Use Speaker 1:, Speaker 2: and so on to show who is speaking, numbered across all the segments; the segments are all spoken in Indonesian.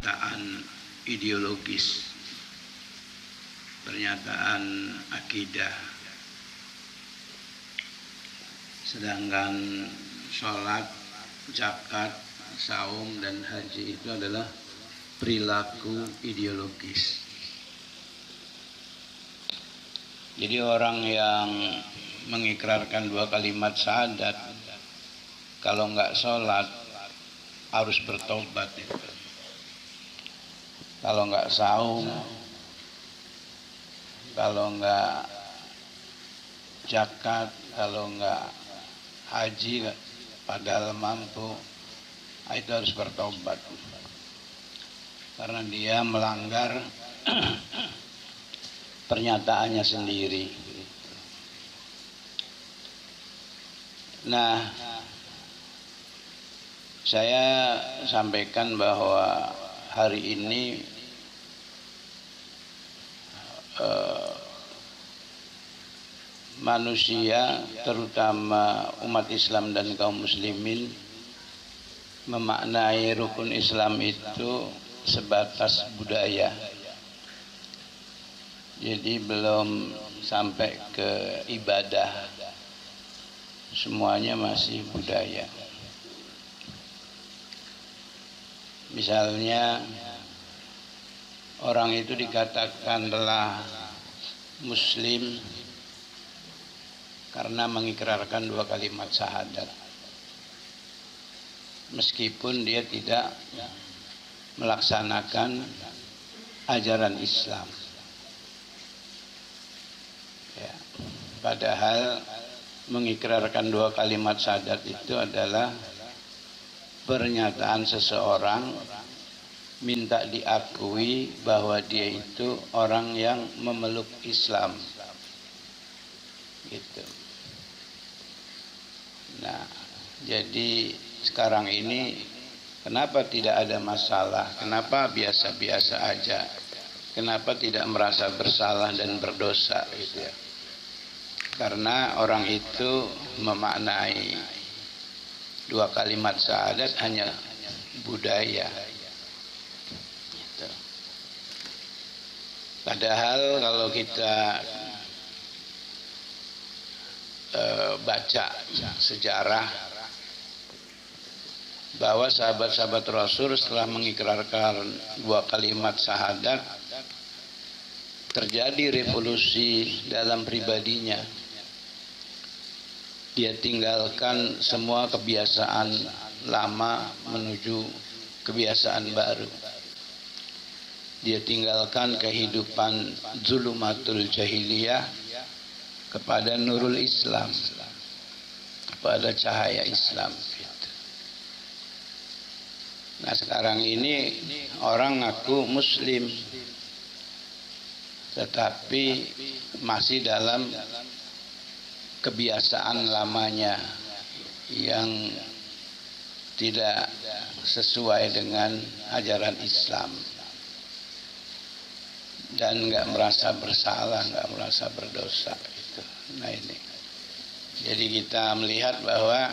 Speaker 1: pernyataan ideologis, pernyataan akidah. Sedangkan sholat, zakat, saum, dan haji itu adalah perilaku ideologis. Jadi orang yang mengikrarkan dua kalimat syahadat, kalau nggak sholat harus bertobat itu. Kalau nggak saum, kalau nggak zakat, kalau nggak haji padahal mampu, itu harus bertobat karena dia melanggar pernyataannya sendiri. Nah, saya sampaikan bahwa hari ini manusia, terutama umat Islam dan kaum muslimin, memaknai rukun Islam itu sebatas budaya. Jadi belum sampai ke ibadah, semuanya masih budaya. Misalnya orang itu dikatakan adalah muslim karena mengikrarkan dua kalimat syahadat, meskipun dia tidak melaksanakan ajaran Islam. Ya, padahal mengikrarkan dua kalimat syahadat itu adalah pernyataan seseorang minta diakui bahwa dia itu orang yang memeluk Islam, gitu. Nah, jadi sekarang ini kenapa tidak ada masalah? Kenapa biasa-biasa aja? Kenapa tidak merasa bersalah dan berdosa, gitu ya? Karena orang itu memaknai dua kalimat syahadat hanya budaya. Gitu. Padahal kalau kita baca sejarah bahwa sahabat-sahabat Rasul setelah mengikrarkan dua kalimat syahadat terjadi revolusi dalam pribadinya. Dia tinggalkan semua kebiasaan lama menuju kebiasaan baru. Dia tinggalkan kehidupan zulumatul jahiliyah kepada nurul Islam, kepada cahaya Islam. Nah, sekarang ini orang ngaku muslim, tetapi masih dalam kebiasaan lamanya yang tidak sesuai dengan ajaran Islam, dan nggak merasa bersalah, nggak merasa berdosa. Nah ini, jadi kita melihat bahwa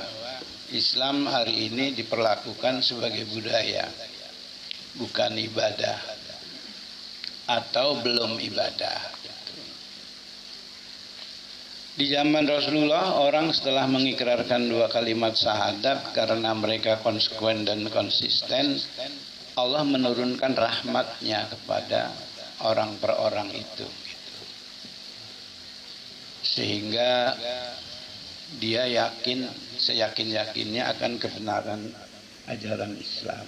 Speaker 1: Islam hari ini diperlakukan sebagai budaya, bukan ibadah atau belum ibadah. Di zaman Rasulullah, orang setelah mengikrarkan dua kalimat syahadat karena mereka konsekuen dan konsisten, Allah menurunkan rahmatnya kepada orang per orang itu, sehingga dia yakin, seyakin-yakinnya akan kebenaran ajaran Islam.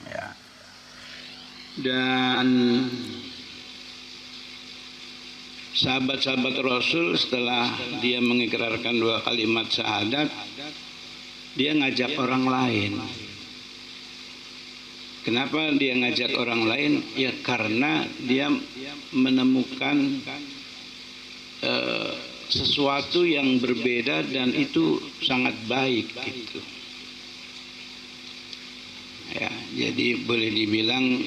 Speaker 1: Ya. Dan sahabat-sahabat Rasul setelah dia mengikrarkan dua kalimat syahadat, dia ngajak orang lain. Kenapa dia ngajak orang lain? Ya karena dia menemukan sesuatu yang berbeda dan itu sangat baik, gitu. Ya, jadi boleh dibilang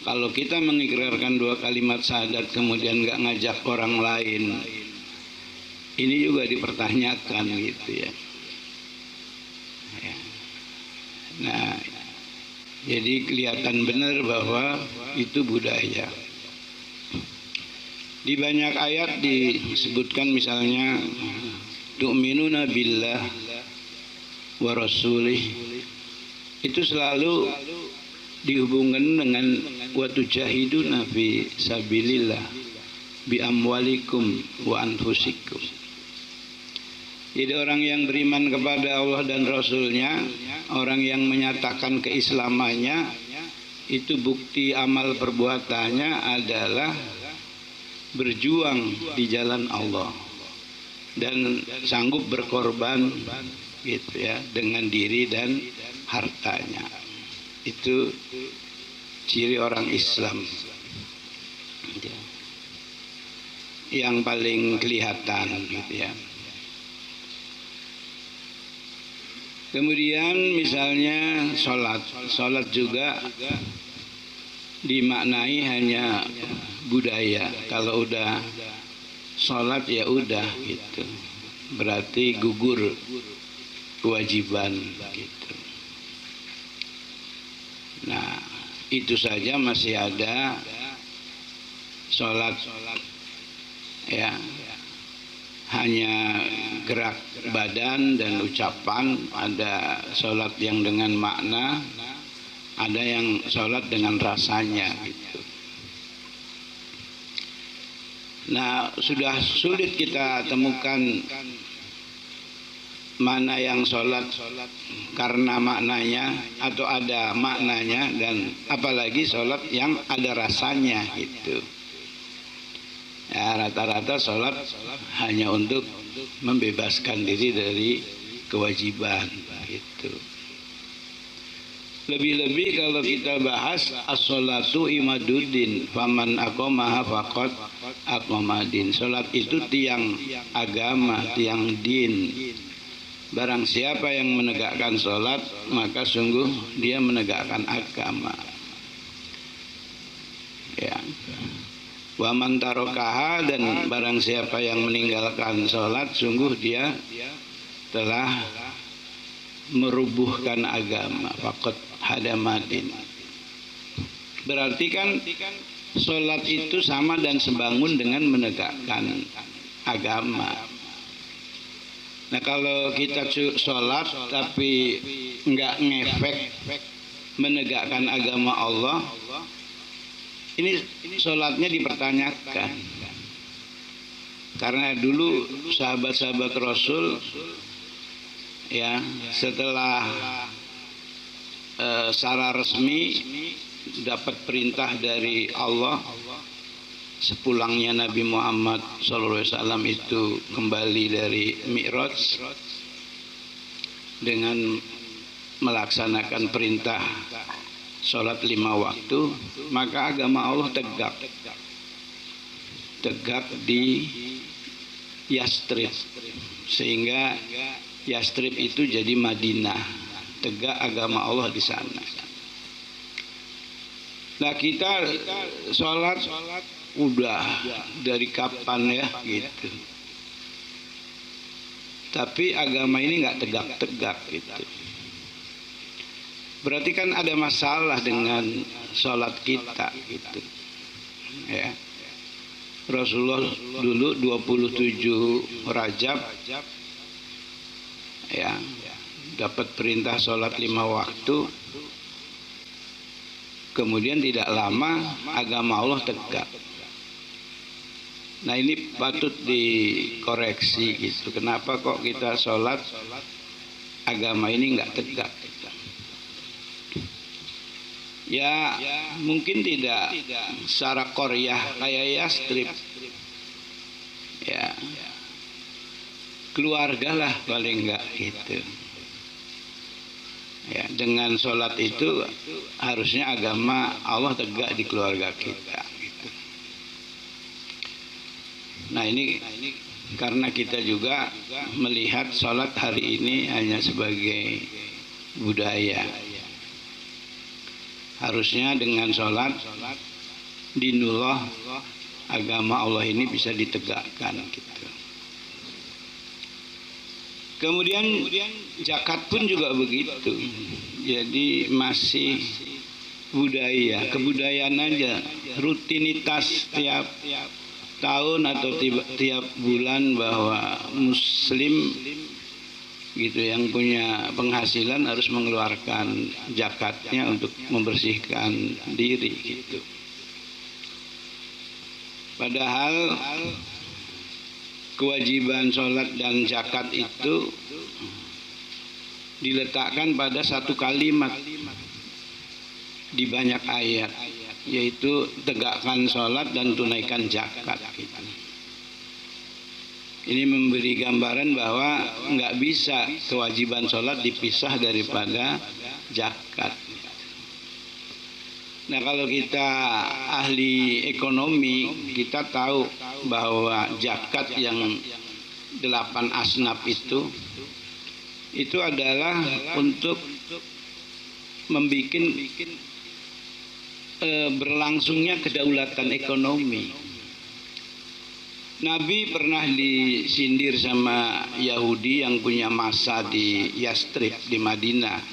Speaker 1: kalau kita mengikrarkan dua kalimat syahadat kemudian nggak ngajak orang lain, ini juga dipertanyakan, gitu ya. Nah, Jadi kelihatan benar bahwa itu budaya. Di banyak ayat disebutkan misalnya tu'minuna billah wa rasulih, itu selalu dihubungkan dengan wa tujahiduna fi sabilillah bi amwalikum wa anfusikum. Jadi orang yang beriman kepada Allah dan Rasulnya, orang yang menyatakan keislamannya, itu bukti amal perbuatannya adalah berjuang di jalan Allah dan sanggup berkorban gitu ya, dengan diri dan hartanya. Itu ciri orang Islam yang paling kelihatan gitu ya. Kemudian misalnya sholat juga dimaknai hanya budaya. Kalau udah sholat ya udah gitu, berarti gugur kewajiban gitu. Nah itu saja masih ada sholat ya, hanya gerak badan dan ucapan. Ada sholat yang dengan makna, ada yang sholat dengan rasanya gitu. Nah sudah sulit kita temukan mana yang sholat karena maknanya atau ada maknanya, dan apalagi sholat yang ada rasanya gitu. Ya, rata-rata sholat hanya untuk membebaskan diri dari kewajiban gitu. Lebih-lebih kalau kita bahas as-sholatu imaduddin faman aqamaha faqad aqamadin. Sholat itu tiang agama, tiang din. Barang siapa yang menegakkan sholat, maka sungguh dia menegakkan agama. Ya. Wa man tarokaha, dan barang siapa yang meninggalkan sholat, sungguh dia telah merubuhkan agama. Faqad hadamadin. Berarti kan sholat itu sama dan sebangun dengan menegakkan agama. Nah kalau kita sholat tapi nggak ngefek menegakkan agama Allah, ini sholatnya dipertanyakan. Karena dulu sahabat-sahabat Rasul ya, setelah secara resmi dapat perintah dari Allah, sepulangnya Nabi Muhammad SAW itu kembali dari Mi'raj dengan melaksanakan perintah sholat 5 waktu, maka agama Allah tegak di Yastrib, sehingga Yastrib itu jadi Madinah. Tegak agama Allah di sana. Nah kita sholat udah dari kapan ya gitu, tapi agama ini nggak tegak-tegak gitu. Berarti kan ada masalah dengan sholat kita gitu ya. Rasulullah dulu 27 Rajab ya, dapat perintah sholat 5 waktu. Kemudian tidak lama agama Allah tegak. Nah ini patut dikoreksi gitu. Kenapa kok kita sholat agama ini nggak tegak? Ya mungkin tidak secara Korea kayak Yastrib. Ya keluarga lah paling nggak gitu. Ya, dengan sholat itu harusnya agama Allah tegak di keluarga kita. Gitu. Nah ini karena kita juga melihat sholat hari ini hanya sebagai budaya. Harusnya dengan sholat dinullah agama Allah ini bisa ditegakkan gitu. Kemudian zakat pun juga begitu. Jadi masih budaya, kebudayaan aja, rutinitas tiap tahun atau tiap bulan bahwa Muslim gitu yang punya penghasilan harus mengeluarkan zakatnya untuk membersihkan diri gitu. Padahal kewajiban sholat dan zakat itu diletakkan pada satu kalimat di banyak ayat, yaitu tegakkan sholat dan tunaikan zakat gitu. Ini memberi gambaran bahwa nggak bisa kewajiban sholat dipisah daripada zakat. Nah, kalau kita ahli ekonomi, kita tahu bahwa zakat yang 8 asnaf itu adalah untuk membuat berlangsungnya kedaulatan ekonomi. Nabi pernah disindir sama Yahudi yang punya masa di Yastrib di Madinah.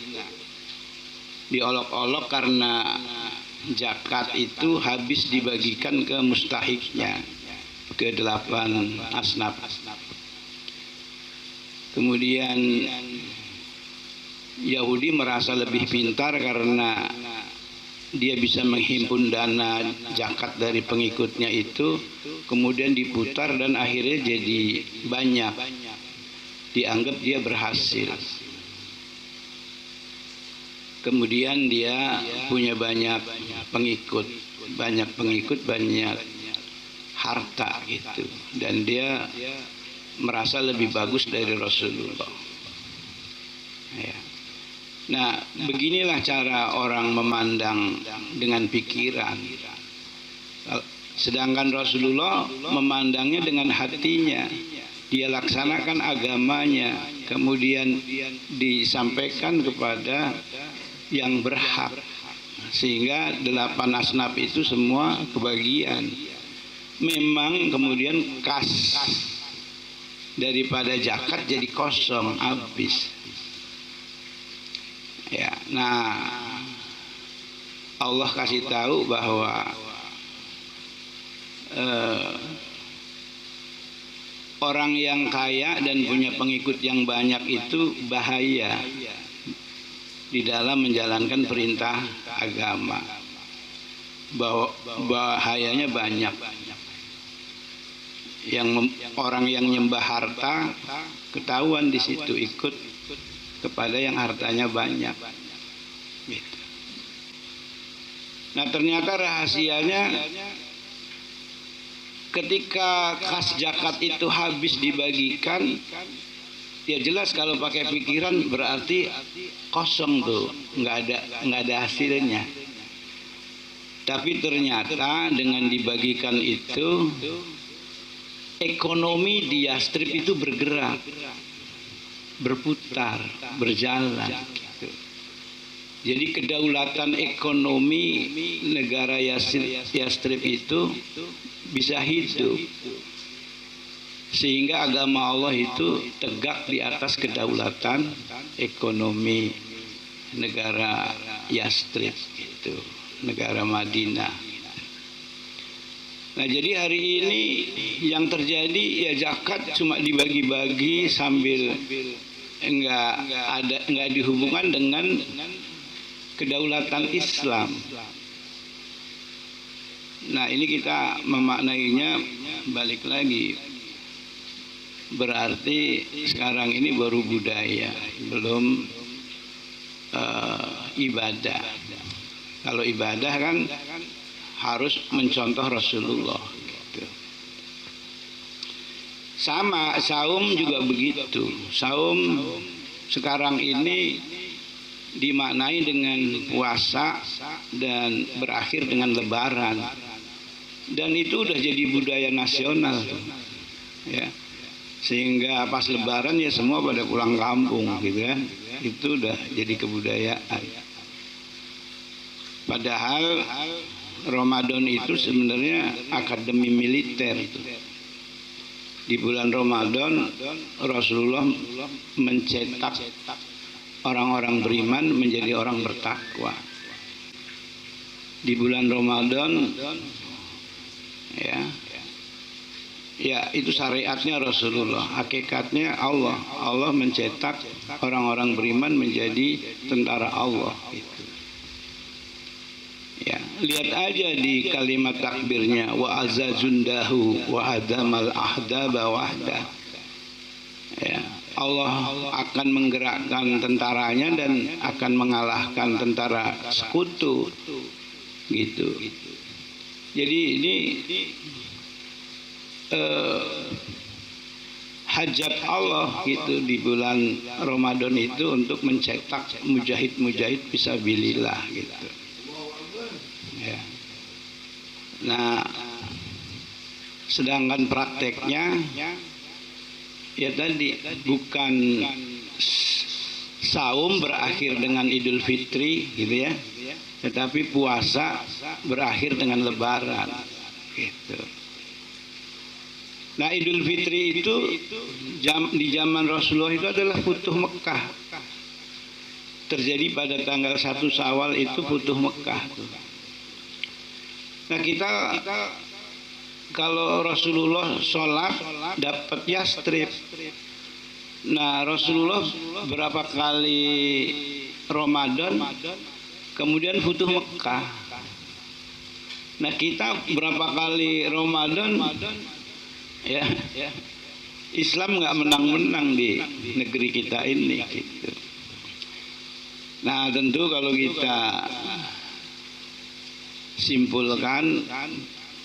Speaker 1: Diolok-olok karena zakat itu habis dibagikan ke mustahiknya, ke 8 asnaf. Kemudian Yahudi merasa lebih pintar karena dia bisa menghimpun dana zakat dari pengikutnya itu, kemudian diputar dan akhirnya jadi banyak. Dianggap dia berhasil. Kemudian dia punya banyak pengikut, banyak harta gitu. Dan dia merasa lebih bagus dari Rasulullah. Ya. Nah, beginilah cara orang memandang dengan pikiran. Sedangkan Rasulullah memandangnya dengan hatinya. Dia laksanakan agamanya, kemudian disampaikan kepada yang berhak. Sehingga 8 asnaf itu semua kebagian. Memang kemudian kas daripada zakat jadi kosong, habis. Ya, nah Allah kasih tahu bahwa orang yang kaya dan punya pengikut yang banyak itu bahaya di dalam menjalankan perintah agama. Bahayanya banyak. Orang yang nyembah harta ketahuan di situ ikut kepada yang hartanya banyak. Gitu. Nah, ternyata rahasianya ketika kas zakat itu habis dibagikan, ya jelas kalau pakai pikiran berarti kosong tuh, nggak ada hasilnya. Tapi ternyata dengan dibagikan itu, ekonomi di Yastrib itu bergerak, berputar, berjalan gitu. Jadi kedaulatan ekonomi negara Yastrib itu bisa hidup, sehingga agama Allah itu tegak di atas kedaulatan ekonomi negara Yastrib itu, negara Madinah. Nah, jadi hari ini yang terjadi ya zakat cuma dibagi-bagi sambil enggak dihubungkan dengan kedaulatan Islam. Nah, ini kita memaknainya balik lagi. Berarti sekarang ini baru budaya, belum ibadah. Kalau ibadah kan harus mencontoh Rasulullah gitu. Sama saum juga begitu. Saum sekarang ini dimaknai dengan puasa dan berakhir dengan lebaran. Dan itu udah jadi budaya nasional. Ya. Sehingga pas lebaran ya semua pada pulang kampung gitu kan. Itu udah jadi kebudayaan. Padahal Ramadan itu sebenarnya akademi militer itu. Di bulan Ramadan Rasulullah mencetak orang-orang beriman menjadi orang bertakwa. di bulan Ramadan, ya itu syariatnya Rasulullah, hakikatnya Allah. Allah mencetak orang-orang beriman menjadi tentara Allah. Gitu. Ya, lihat aja di kalimat takbirnya, wa azazundahu wa hadamal ahdaba wahda. Ya, Allah akan menggerakkan tentaranya dan akan mengalahkan tentara sekutu. Gitu. Jadi ini hajat Allah gitu di bulan Ramadan itu untuk mencetak mujahid-mujahid fisabilillah gitu. Ya. Nah, sedangkan prakteknya ya tadi bukan saum berakhir dengan Idul Fitri gitu ya, tetapi puasa berakhir dengan Lebaran gitu. Nah, Idul Fitri itu di zaman Rasulullah itu adalah Futuh Mekah. Terjadi pada tanggal 1 Syawal itu Futuh Mekah tuh. Nah, kita kalau Rasulullah sholat dapat yastrib. Nah, Rasulullah berapa kali Ramadan kemudian Futuh Mekah. Nah, kita berapa kali Ramadan ya Islam nggak menang-menang di negeri kita ini gitu. Nah, tentu kalau kita simpulkan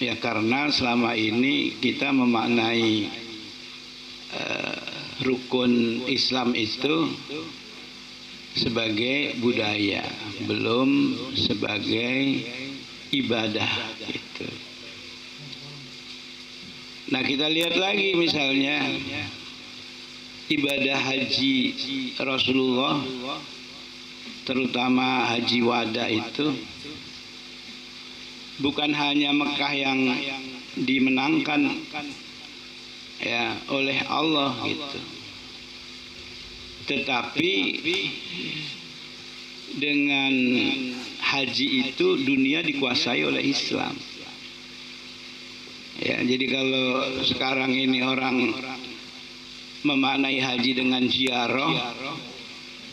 Speaker 1: ya karena selama ini kita memaknai rukun Islam itu sebagai budaya, belum sebagai ibadah gitu. Nah, kita lihat lagi misalnya ibadah haji Rasulullah, terutama haji wada itu bukan hanya Mekah yang dimenangkan ya oleh Allah gitu, tetapi dengan haji itu dunia dikuasai oleh Islam. Ya, jadi kalau sekarang ini orang memaknai haji dengan ziarah,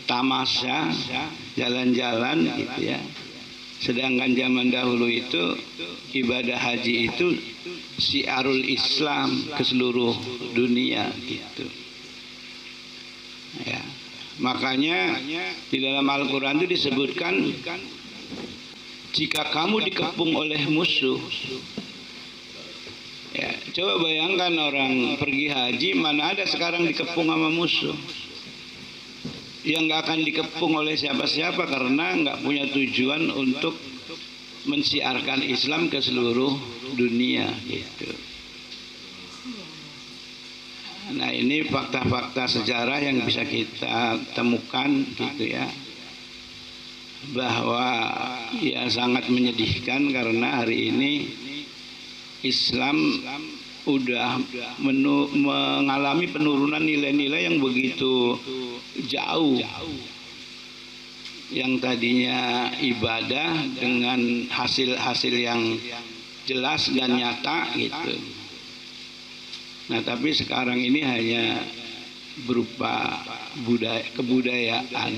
Speaker 1: tamasya, jalan-jalan gitu ya. Sedangkan zaman dahulu itu ibadah haji itu syiarul Islam ke seluruh dunia gitu. Ya. Makanya di dalam Al-Quran itu disebutkan jika kamu dikepung oleh musuh. Ya, coba bayangkan orang pergi haji, mana ada sekarang dikepung sama musuh. Yang nggak akan dikepung oleh siapa-siapa karena nggak punya tujuan untuk mensiarkan Islam ke seluruh dunia gitu. Nah, ini fakta-fakta sejarah yang bisa kita temukan gitu ya, bahwa ya sangat menyedihkan karena hari ini Islam udah mengalami penurunan nilai-nilai yang begitu jauh. Yang tadinya ibadah dengan hasil-hasil yang jelas dan nyata gitu. Nah, tapi sekarang ini hanya berupa kebudayaan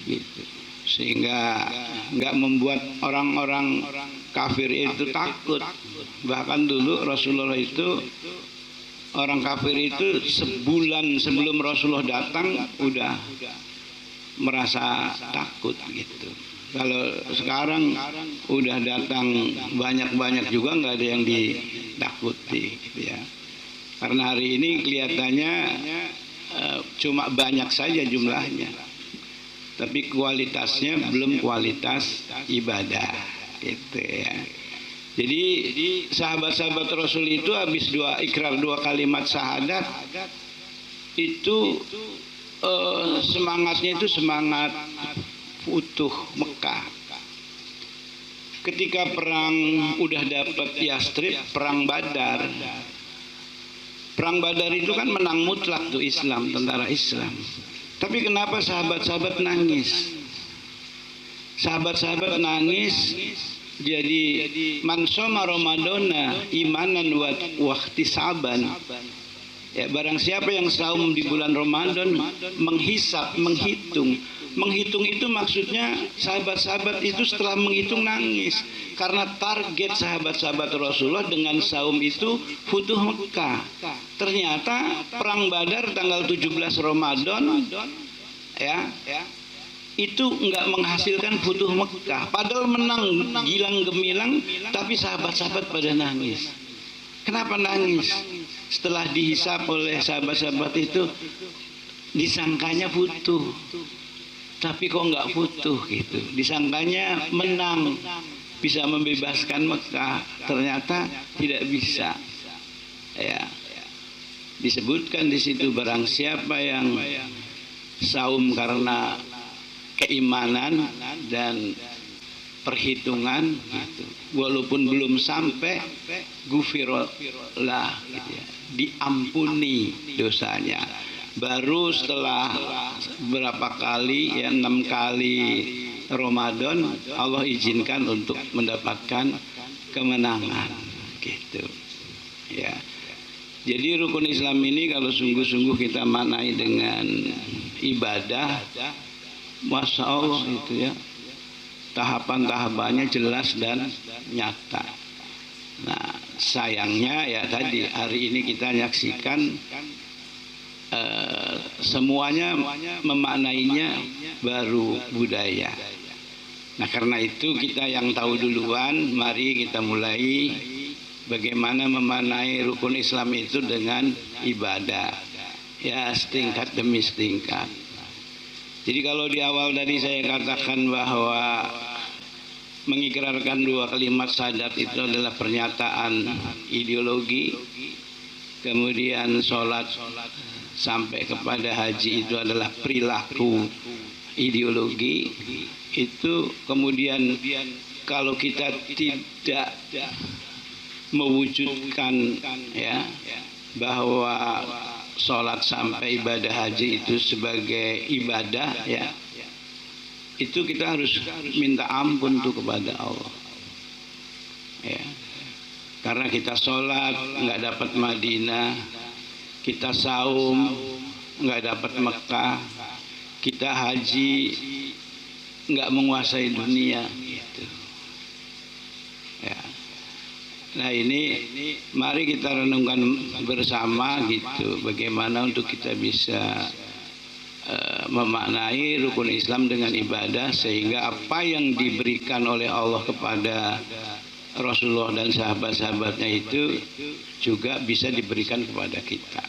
Speaker 1: gitu. Sehingga nggak membuat orang-orang kafir itu takut. Bahkan dulu Rasulullah itu, orang kafir itu sebulan sebelum Rasulullah datang udah merasa takut gitu. Kalau sekarang udah datang banyak-banyak juga nggak ada yang ditakuti gitu ya. Karena hari ini kelihatannya cuma banyak saja jumlahnya, tapi kualitasnya belum kualitas ibadah gitu ya. Jadi sahabat-sahabat Rasul itu habis ikrar dua kalimat syahadat itu semangatnya itu semangat Futuh Mekah. Ketika perang udah dapat Yastrib, perang Badar. Perang Badar itu kan menang mutlak tuh Islam, tentara Islam. Tapi kenapa sahabat-sahabat nangis? Sahabat-sahabat nangis. Jadi man shoma Ramadana imanan wa ihtisaban. Ya, barang siapa yang saum di bulan Ramadan menghisap, menghitung. Menghitung itu maksudnya sahabat-sahabat itu setelah menghitung nangis. Karena target sahabat-sahabat Rasulullah dengan saum itu futuh Mekah. Ternyata perang Badar tanggal 17 Ramadan ya, itu enggak menghasilkan futuh Mekah. Padahal menang gilang gemilang, tapi sahabat-sahabat pada nangis. Kenapa nangis? Setelah dihisap oleh sahabat-sahabat itu disangkanya futuh, tapi kok enggak futuh gitu. Disangkanya menang, bisa membebaskan Mekah, ternyata tidak bisa. Ya. Disebutkan di situ barang siapa yang saum karena keimanan dan perhitungan gitu, walaupun belum sampai gufirullah gitu ya, diampuni dosanya. Baru setelah berapa kali ya, 6 kali Ramadan Allah izinkan untuk mendapatkan kemenangan gitu ya. Jadi rukun Islam ini kalau sungguh-sungguh kita maknai dengan ibadah, Masya Allah itu ya, tahapan-tahapannya jelas dan nyata. Nah sayangnya ya tadi hari ini kita menyaksikan semuanya memaknainya baru budaya. Nah karena itu kita yang tahu duluan, mari kita mulai bagaimana memaknai rukun Islam itu dengan ibadah ya, setingkat demi setingkat. Jadi kalau di awal tadi saya katakan bahwa mengikrarkan 2 kalimat syahadat itu adalah pernyataan ideologi, kemudian sholat sampai kepada haji itu adalah perilaku ideologi, itu kemudian kalau kita tidak mewujudkan ya bahwa sholat sampai ibadah haji itu sebagai ibadah ya, itu kita harus minta ampun tuh kepada Allah ya. Karena kita sholat nggak dapat Madinah, kita saum nggak dapat Mekah, kita haji nggak menguasai dunia gitu ya. Nah ini mari kita renungkan bersama gitu, bagaimana untuk kita bisa memaknai rukun Islam dengan ibadah, sehingga apa yang diberikan oleh Allah kepada Rasulullah dan sahabat-sahabatnya itu juga bisa diberikan kepada kita.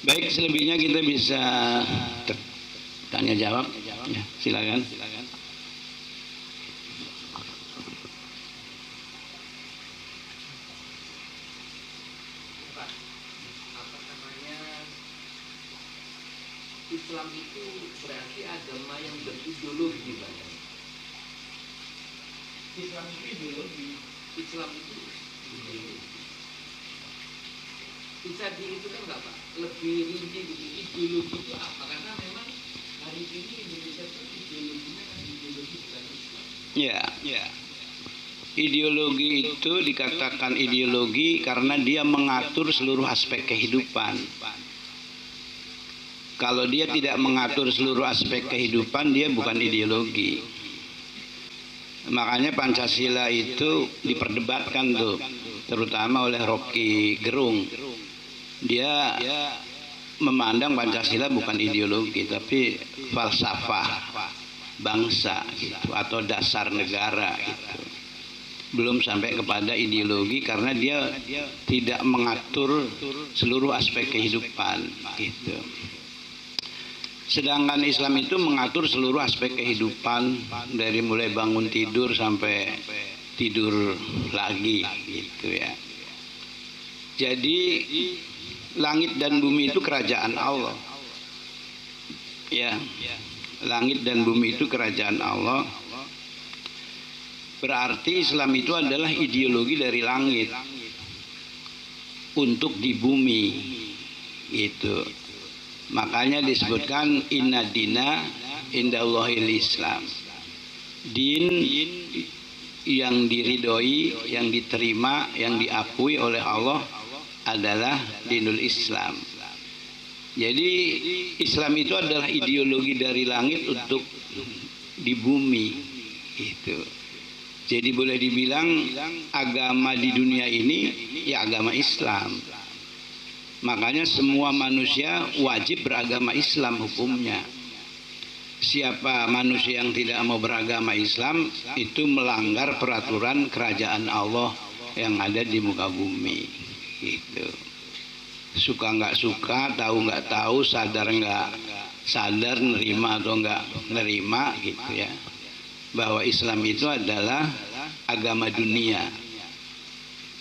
Speaker 1: Baik, selebihnya kita bisa tanya jawab ya, silakan.
Speaker 2: Islam itu berarti agama yang berideologi, Pak. Islam itu ideologi. Islam itu ideologi. Bisa diitukan nggak, Pak? Lebih rinci ideologi itu apa? Karena memang hari ini Indonesia itu ideologinya kan ideologi bukan Islam.
Speaker 1: Ya, ya. Ideologi itu dikatakan ideologi karena dia mengatur seluruh aspek kehidupan. Kalau dia tidak mengatur seluruh aspek kehidupan, dia bukan ideologi. Makanya Pancasila itu diperdebatkan tuh, terutama oleh Rocky Gerung. Dia memandang Pancasila bukan ideologi, tapi falsafah bangsa gitu, atau dasar negara gitu. Belum sampai kepada ideologi karena dia tidak mengatur seluruh aspek kehidupan gitu. Sedangkan Islam itu mengatur seluruh aspek kehidupan, dari mulai bangun tidur sampai tidur lagi gitu ya. Jadi langit dan bumi itu kerajaan Allah. Ya. Langit dan bumi itu kerajaan Allah. Berarti Islam itu adalah ideologi dari langit untuk di bumi gitu. Makanya disebutkan inna dina indallahil Islam. din yang diridhoi, yang diterima, yang diakui oleh Allah adalah dinul Islam. Jadi Islam itu adalah ideologi dari langit untuk di bumi itu. Jadi boleh dibilang agama di dunia ini ya agama Islam. Makanya semua manusia wajib beragama Islam hukumnya. Siapa manusia yang tidak mau beragama Islam itu melanggar peraturan kerajaan Allah yang ada di muka bumi. Gitu. Suka nggak suka, tahu nggak tahu, sadar nggak sadar, nerima atau nggak nerima, gitu ya. Bahwa Islam itu adalah agama dunia.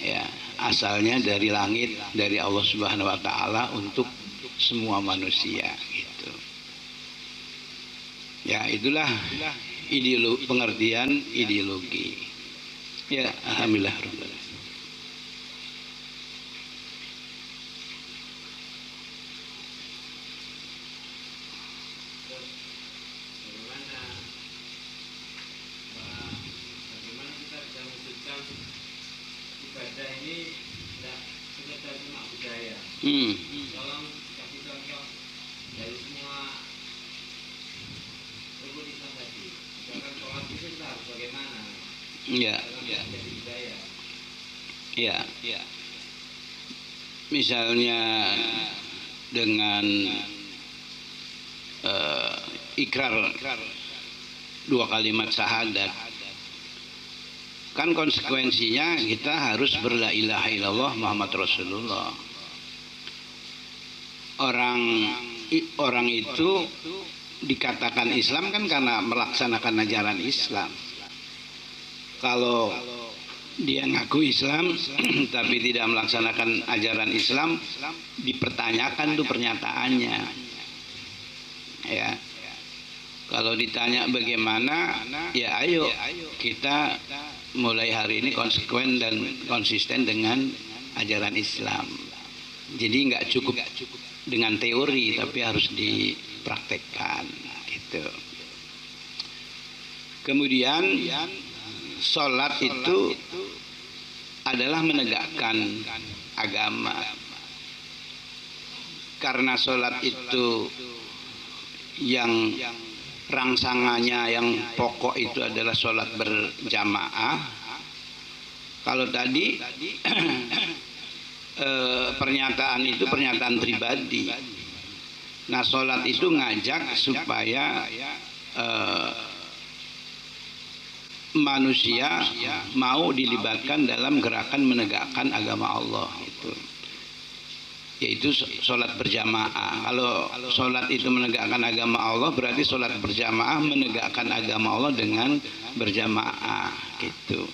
Speaker 1: Ya, asalnya dari langit, dari Allah Subhanahu wa taala untuk semua manusia, gitu. Ya, itulah ideologi, pengertian ideologi. Ya, alhamdulillah.
Speaker 2: Bagaimana kita bisa mewujudkan ibadah ini tidak sekedar cuma budaya. Tolong kasih contoh dari semua rukun Islam tadi. Misalkan sholat itu kita harus bagaimana?
Speaker 1: Iya.
Speaker 2: Jadi budaya.
Speaker 1: Iya. Misalnya dengan ikrar dua kalimat syahadat, kan konsekuensinya kita harus berla ilaha illallah Muhammad Rasulullah. Orang itu dikatakan Islam kan karena melaksanakan ajaran Islam. Kalau dia ngaku Islam tapi tidak melaksanakan ajaran Islam, dipertanyakan tuh pernyataannya. Ya. Kalau ditanya bagaimana, ya ayo kita mulai hari ini konsekuen dan konsisten dengan ajaran Islam. Jadi nggak cukup dengan teori, tapi harus dipraktekkan, gitu. Kemudian sholat itu adalah menegakkan agama. Karena sholat itu yang rangsangannya yang pokok itu adalah sholat berjamaah. Kalau tadi pernyataan itu pernyataan pribadi. Nah, sholat itu ngajak supaya manusia mau dilibatkan dalam gerakan menegakkan agama Allah itu. Yaitu sholat berjamaah. Kalau sholat itu menegakkan agama Allah, berarti sholat berjamaah menegakkan agama Allah dengan berjamaah, gitu.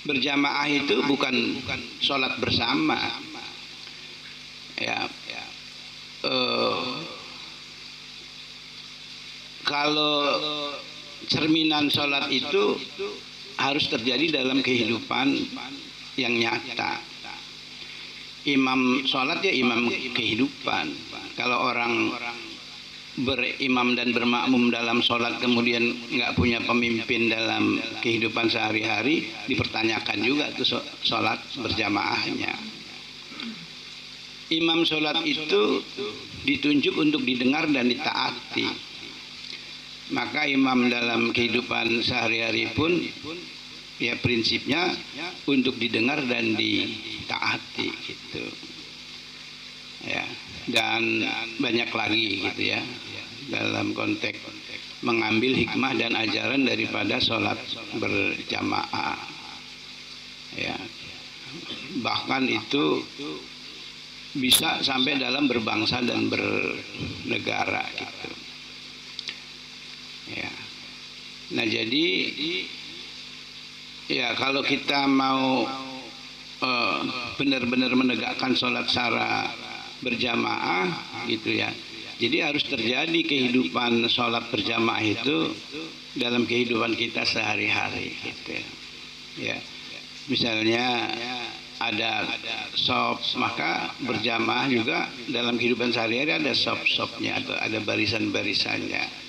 Speaker 1: Berjamaah itu bukan sholat bersama. Ya. Kalau cerminan sholat itu harus terjadi dalam kehidupan yang nyata. Imam sholat ya imam kehidupan. Kalau orang berimam dan bermakmum dalam sholat kemudian nggak punya pemimpin dalam kehidupan sehari-hari, dipertanyakan juga tuh sholat berjamaahnya. Imam sholat itu ditunjuk untuk didengar dan ditaati. Maka imam dalam kehidupan sehari-hari pun ya prinsipnya untuk didengar dan ditaati, gitu. Ya, dan banyak lagi, gitu ya, dalam konteks mengambil hikmah dan ajaran daripada sholat berjamaah. Ya, bahkan itu bisa sampai dalam berbangsa dan bernegara, gitu. Ya. Nah, jadi ya kalau kita mau benar-benar menegakkan sholat secara berjamaah, gitu ya. Jadi harus terjadi kehidupan sholat berjamaah itu dalam kehidupan kita sehari-hari, gitu ya. Misalnya ada shop, maka berjamaah juga dalam kehidupan sehari-hari ada shop-shopnya atau ada barisan-barisannya.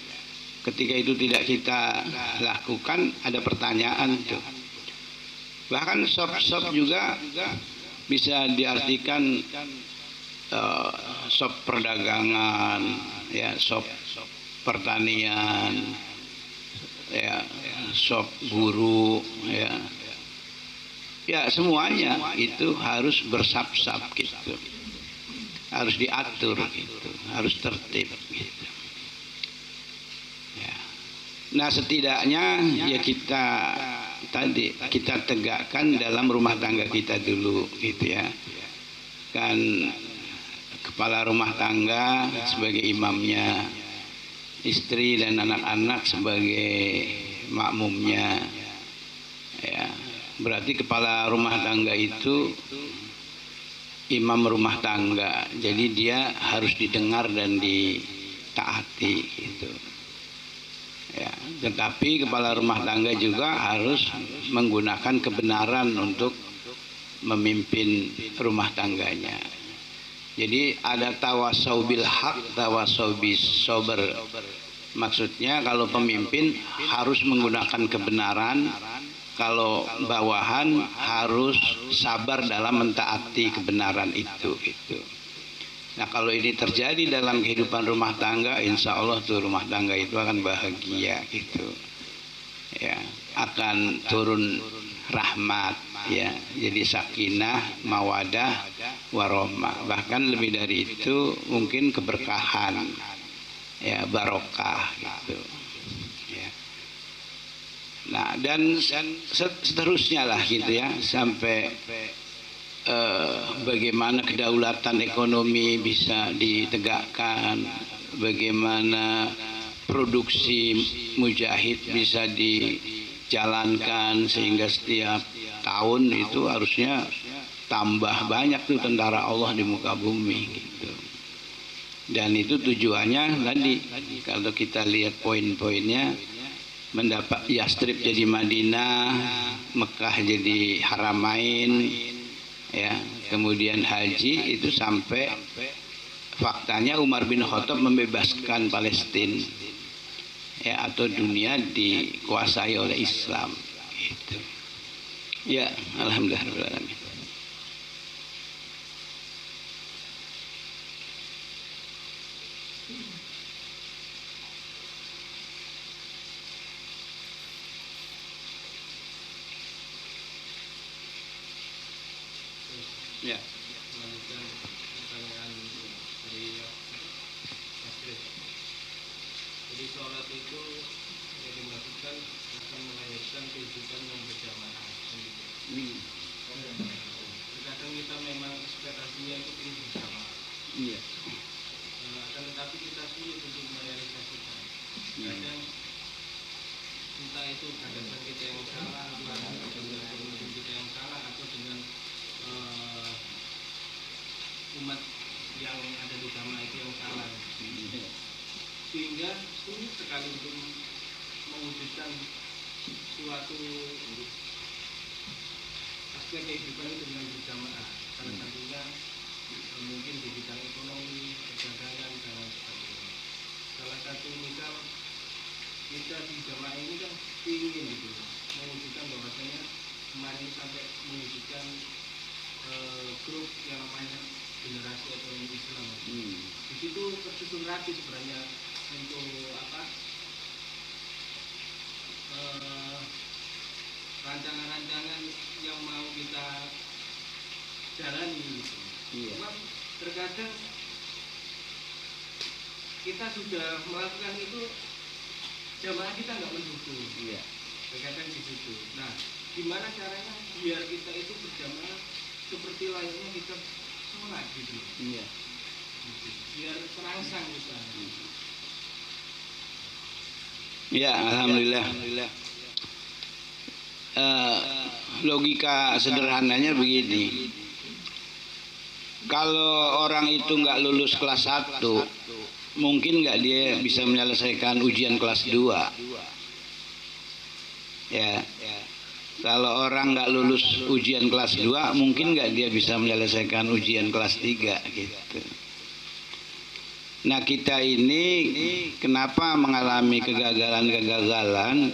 Speaker 1: Ketika itu tidak kita lakukan, ada pertanyaan tuh. Bahkan sop-sop juga bisa diartikan sop perdagangan, ya, sop pertanian, ya, sop guru, ya. Ya, semuanya itu harus bersap-sap gitu. Harus diatur gitu, harus tertib gitu. Ya. Nah, setidaknya ya kita tegakkan dalam rumah tangga kita dulu gitu ya. Kan kepala rumah tangga sebagai imamnya, istri dan anak-anak sebagai makmumnya. Ya, berarti kepala rumah tangga itu imam rumah tangga, jadi dia harus didengar dan ditaati gitu. Ya, tetapi kepala rumah tangga juga harus menggunakan kebenaran untuk memimpin rumah tangganya. Jadi ada tawasau bil haq, tawasau bis sober. Maksudnya kalau pemimpin harus menggunakan kebenaran, kalau bawahan harus sabar dalam mentaati kebenaran itu gitu. Nah, kalau ini terjadi dalam kehidupan rumah tangga, insya Allah tuh rumah tangga itu akan bahagia gitu. Ya, akan turun rahmat, ya, jadi sakinah, mawadah, warahmah. Bahkan lebih dari itu mungkin keberkahan, ya, barokah gitu. Ya. Nah, dan seterusnya lah gitu ya, sampai bagaimana kedaulatan ekonomi bisa ditegakkan, bagaimana produksi mujahid bisa dijalankan sehingga setiap tahun itu harusnya tambah banyak tuh tentara Allah di muka bumi gitu. Dan itu tujuannya tadi kalau kita lihat poin-poinnya, mendapat Yastrib jadi Madinah, Mekah jadi Haramain, ya, kemudian haji itu sampai faktanya Umar bin Khattab membebaskan Palestina, ya, atau dunia dikuasai oleh Islam gitu. Ya, alhamdulillah. Ya.
Speaker 2: Melanjutkan pertanyaan dari Mas Chris. Jadi sholat itu yang dimaksudkan akan melahirkan kehidupan yang berjamaah. Terkadang kita memang ekspektasinya itu ingin berjamaah.
Speaker 1: Iya.
Speaker 2: Akan tetapi kita sulit untuk merealisasikan. Kadang entah itu gagasan kita yang salah, dengan pemimpin kita yang salah, atau dengan umat yang ada di jamaah itu yang salah, sehingga sulit sekali untuk mewujudkan suatu aspek kehidupan itu dengan berjamaah. Salah satunya mungkin di bidang ekonomi, perdagangan, dan lain sebagainya. Salah satu misal kita di jamaah ini kan ingin gitu mewujudkan bahwasanya kemarin sampai mewujudkan grup yang namanya generasi ekonomi Islam. Di situ tersusun rapi sebenarnya untuk rancangan-rancangan yang mau kita jalani gitu. Cuma terkadang kita sudah melakukan itu, jamaah kita nggak mendukung. Terkadang di situ. Nah, gimana caranya biar kita itu berjamaah seperti layaknya kita sholat gitu. Biar terangsang kita.
Speaker 1: Ya, alhamdulillah. Logika sederhananya begini. Kalau orang itu nggak lulus kelas 1, mungkin nggak dia bisa menyelesaikan ujian kelas 2. Ya. Kalau orang nggak lulus ujian kelas 2, mungkin nggak dia bisa menyelesaikan ujian kelas 3 gitu. Nah, kita ini kenapa mengalami kegagalan-kegagalan?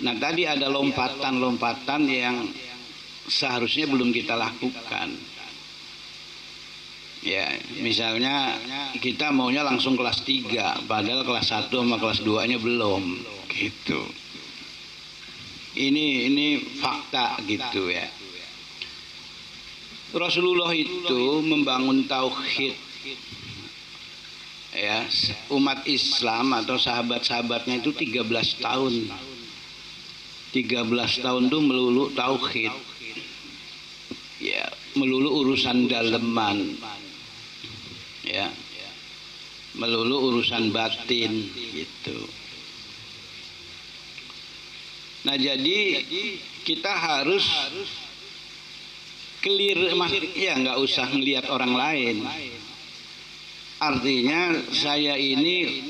Speaker 1: Nah, tadi ada lompatan-lompatan yang seharusnya belum kita lakukan. Ya, misalnya kita maunya langsung kelas 3, padahal kelas 1 sama kelas 2-nya belum, gitu. Ini fakta gitu ya. Rasulullah itu membangun tauhid, ya, umat Islam atau sahabat-sahabatnya itu 13 tahun. 13 tahun itu melulu tauhid. Ya, melulu urusan daleman. Ya. Melulu urusan batin gitu. Nah, jadi kita harus clear, ya nggak usah ngelihat orang lain. Artinya saya ini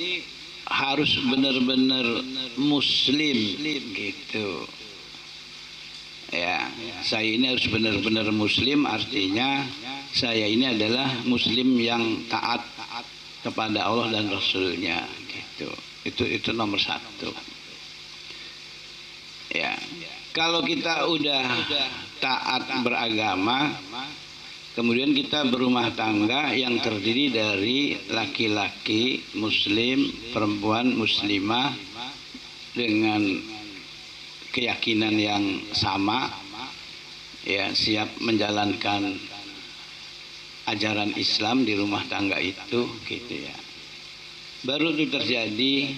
Speaker 1: harus benar-benar muslim gitu. Ya, saya ini harus benar-benar muslim, artinya saya ini adalah muslim yang taat kepada Allah dan Rasulnya gitu. Itu nomor 1. Ya, kalau kita udah taat beragama, kemudian kita berumah tangga yang terdiri dari laki-laki muslim, perempuan muslimah dengan keyakinan yang sama, ya, siap menjalankan ajaran Islam di rumah tangga itu gitu ya. Baru itu terjadi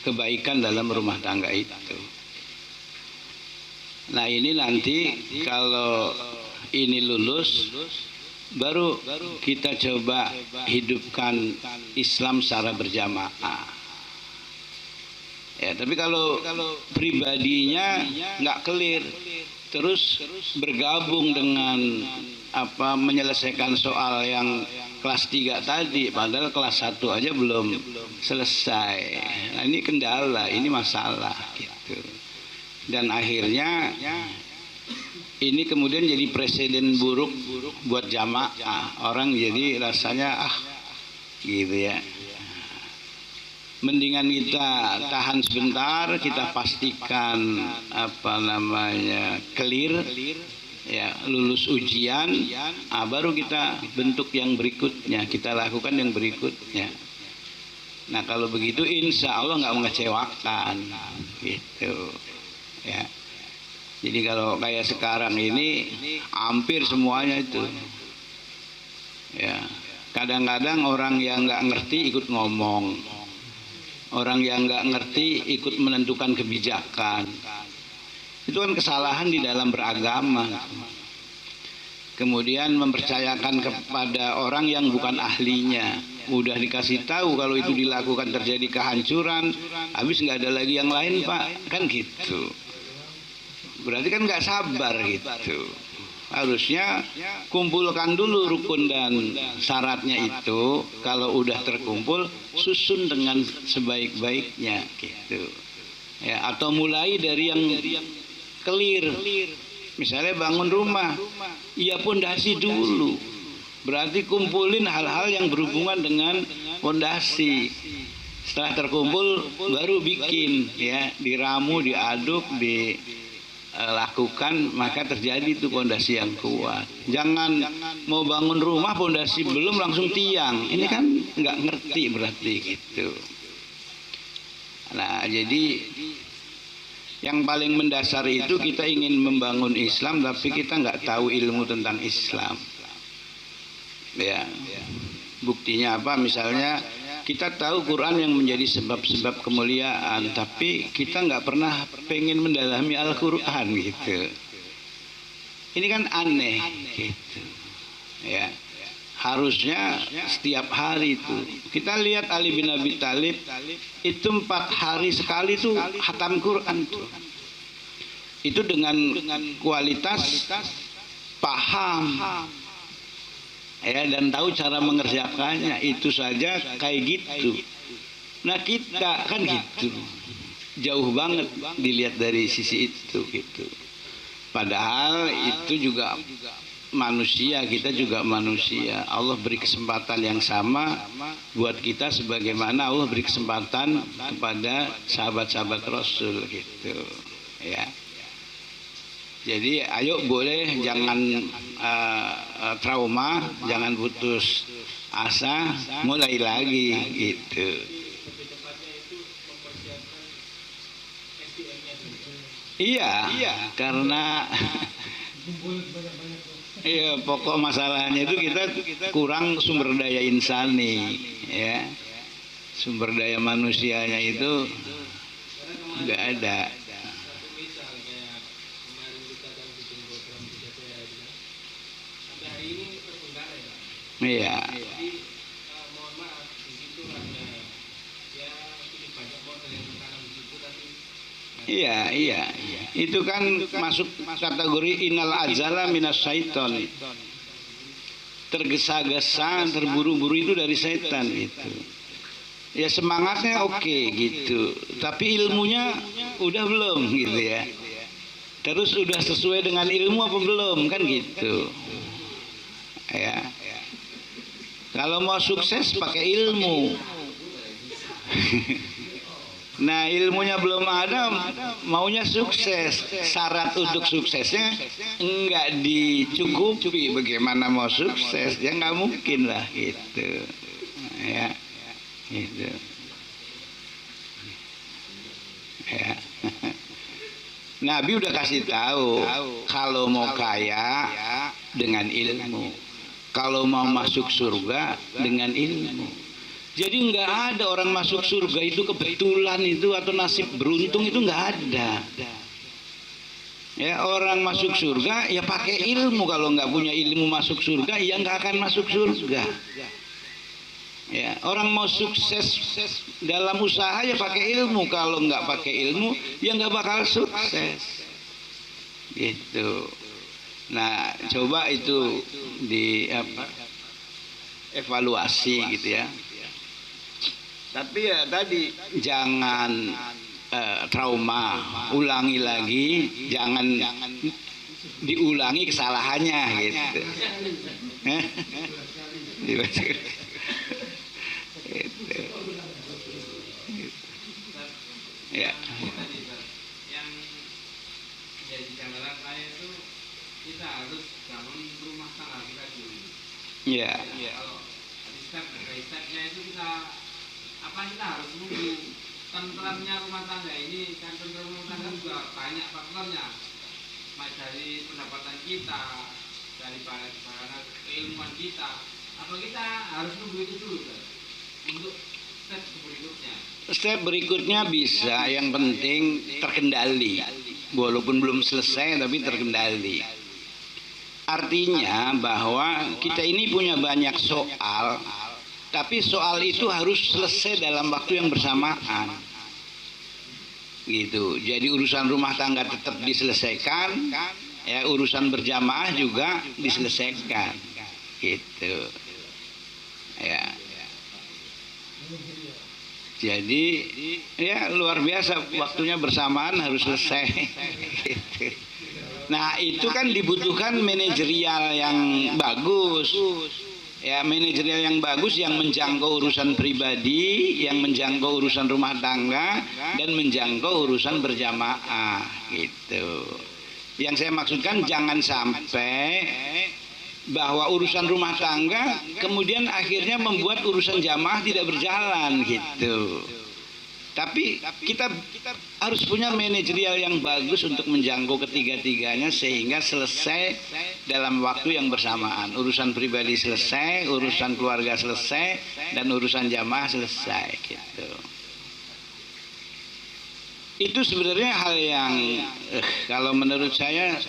Speaker 1: kebaikan dalam rumah tangga itu. Nah, ini nanti kalau ini lulus, baru kita coba hidupkan Islam secara berjamaah. Ya, tapi kalau pribadinya nggak clear, terus bergabung dengan menyelesaikan soal yang kelas 3 tadi, padahal kelas 1 aja belum selesai. Nah, ini kendala, ini masalah gitu. Dan akhirnya ini kemudian jadi presiden buruk buat jamaah. Orang jadi rasanya gitu ya. Mendingan kita tahan sebentar, kita pastikan clear, ya, lulus ujian, baru kita bentuk yang berikutnya, kita lakukan yang berikutnya. Nah, kalau begitu insya Allah nggak mengecewakan gitu. Ya, jadi kalau kayak sekarang ini hampir semuanya itu, ya, kadang-kadang orang yang nggak ngerti ikut ngomong, orang yang nggak ngerti ikut menentukan kebijakan. Itu kan kesalahan di dalam beragama. Kemudian mempercayakan kepada orang yang bukan ahlinya. Udah dikasih tahu kalau itu dilakukan terjadi kehancuran, habis nggak ada lagi yang lain, Pak, kan gitu. Berarti kan nggak sabar gitu. Harusnya kumpulkan dulu rukun dan syaratnya itu. Kalau udah terkumpul, susun dengan sebaik-baiknya gitu. Ya, atau mulai dari yang clear. Misalnya bangun rumah, ya pondasi dulu. Berarti kumpulin hal-hal yang berhubungan dengan pondasi. Setelah terkumpul baru bikin, ya, diramu, diaduk, lakukan, maka terjadi itu pondasi yang kuat. Jangan mau bangun rumah pondasi belum langsung tiang. Ini kan nggak ngerti berarti gitu. Nah, jadi yang paling mendasar itu kita ingin membangun Islam, tapi kita nggak tahu ilmu tentang Islam. Ya, buktinya apa? Misalnya kita tahu Quran yang menjadi sebab-sebab kemuliaan, tapi kita nggak pernah pengen mendalami Al-Quran gitu. Ini kan aneh gitu. Ya, harusnya setiap hari itu. Kita lihat Ali bin Abi Thalib itu 4 hari sekali tuh khatam Quran tuh. Itu dengan kualitas paham. Ya, dan tahu cara mengerjakannya, itu saja kayak gitu. Nah, kita kan gitu, jauh banget dilihat dari sisi itu gitu. Padahal itu juga manusia, kita juga manusia. Allah beri kesempatan yang sama buat kita sebagaimana Allah beri kesempatan kepada sahabat-sahabat Rasul gitu ya. Jadi ayo boleh jangan trauma, jangan putus asa, mulai lagi gitu. Iya, karena iya, pokok masalahnya itu kita kurang sumber daya insani, ya. Sumber daya manusianya itu nggak ada. Iya. Iya. Itu kan masuk kategori innal ajala minas syaiton. Tergesa-gesa, terburu-buru itu dari setan itu. Ya semangatnya oke gitu, tapi ilmunya udah belum gitu ya. Terus udah sesuai dengan ilmu apa belum kan gitu. Ya. Kalau mau sukses pakai ilmu. Nah ilmunya belum ada, maunya sukses. Syarat untuk suksesnya enggak dicukupi. Bagaimana mau sukses? Ya nggak mungkin lah gitu. Ya, gitu. Ya. Nabi udah kasih tahu kalau mau kaya dengan ilmu, kalau mau masuk surga dengan ilmu. Jadi nggak ada orang masuk surga itu kebetulan itu atau nasib beruntung, itu nggak ada. Ya orang masuk surga ya pakai ilmu. Kalau nggak punya ilmu masuk surga ya nggak akan masuk surga. Ya orang mau sukses dalam usaha ya pakai ilmu. Kalau nggak pakai ilmu ya nggak bakal sukses. Gitu. Nah coba itu di evaluasi gitu ya. Tapi ya tadi jangan trauma, ulangi lagi, jangan diulangi kesalahannya gitu. Gitu. Ya.
Speaker 3: Yang jadi gambaran saya itu kita harus bangun rumah tangga kita dulu.
Speaker 1: Ya.
Speaker 3: Kalau step-by-stepnya itu kita harus nunggu tentramnya rumah tangga ini. Kan tentram rumah tangga juga banyak faktornya, dari pendapatan kita, dari bahan keilmuan kita. Atau kita harus nunggu itu dulu kan? Untuk step berikutnya.
Speaker 1: Step berikutnya bisa, yang penting terkendali. Walaupun belum selesai tapi terkendali. Artinya bahwa kita ini punya banyak soal, tapi soal itu harus selesai dalam waktu yang bersamaan. Gitu. Jadi urusan rumah tangga tetap diselesaikan, ya urusan berjamaah juga diselesaikan. Gitu. Ya. Jadi ya luar biasa, waktunya bersamaan harus selesai. Gitu. Nah itu kan dibutuhkan manajerial yang bagus. Ya manajerial yang bagus yang menjangkau urusan pribadi, yang menjangkau urusan rumah tangga, dan menjangkau urusan berjamaah gitu. Yang saya maksudkan jangan sampai bahwa urusan rumah tangga kemudian akhirnya membuat urusan jamaah tidak berjalan gitu. Tapi kita harus punya manajerial yang bagus untuk menjangkau ketiga-tiganya sehingga selesai dalam waktu yang bersamaan. Urusan pribadi selesai, urusan keluarga selesai, dan urusan jamaah selesai gitu. Itu sebenarnya hal yang kalau menurut saya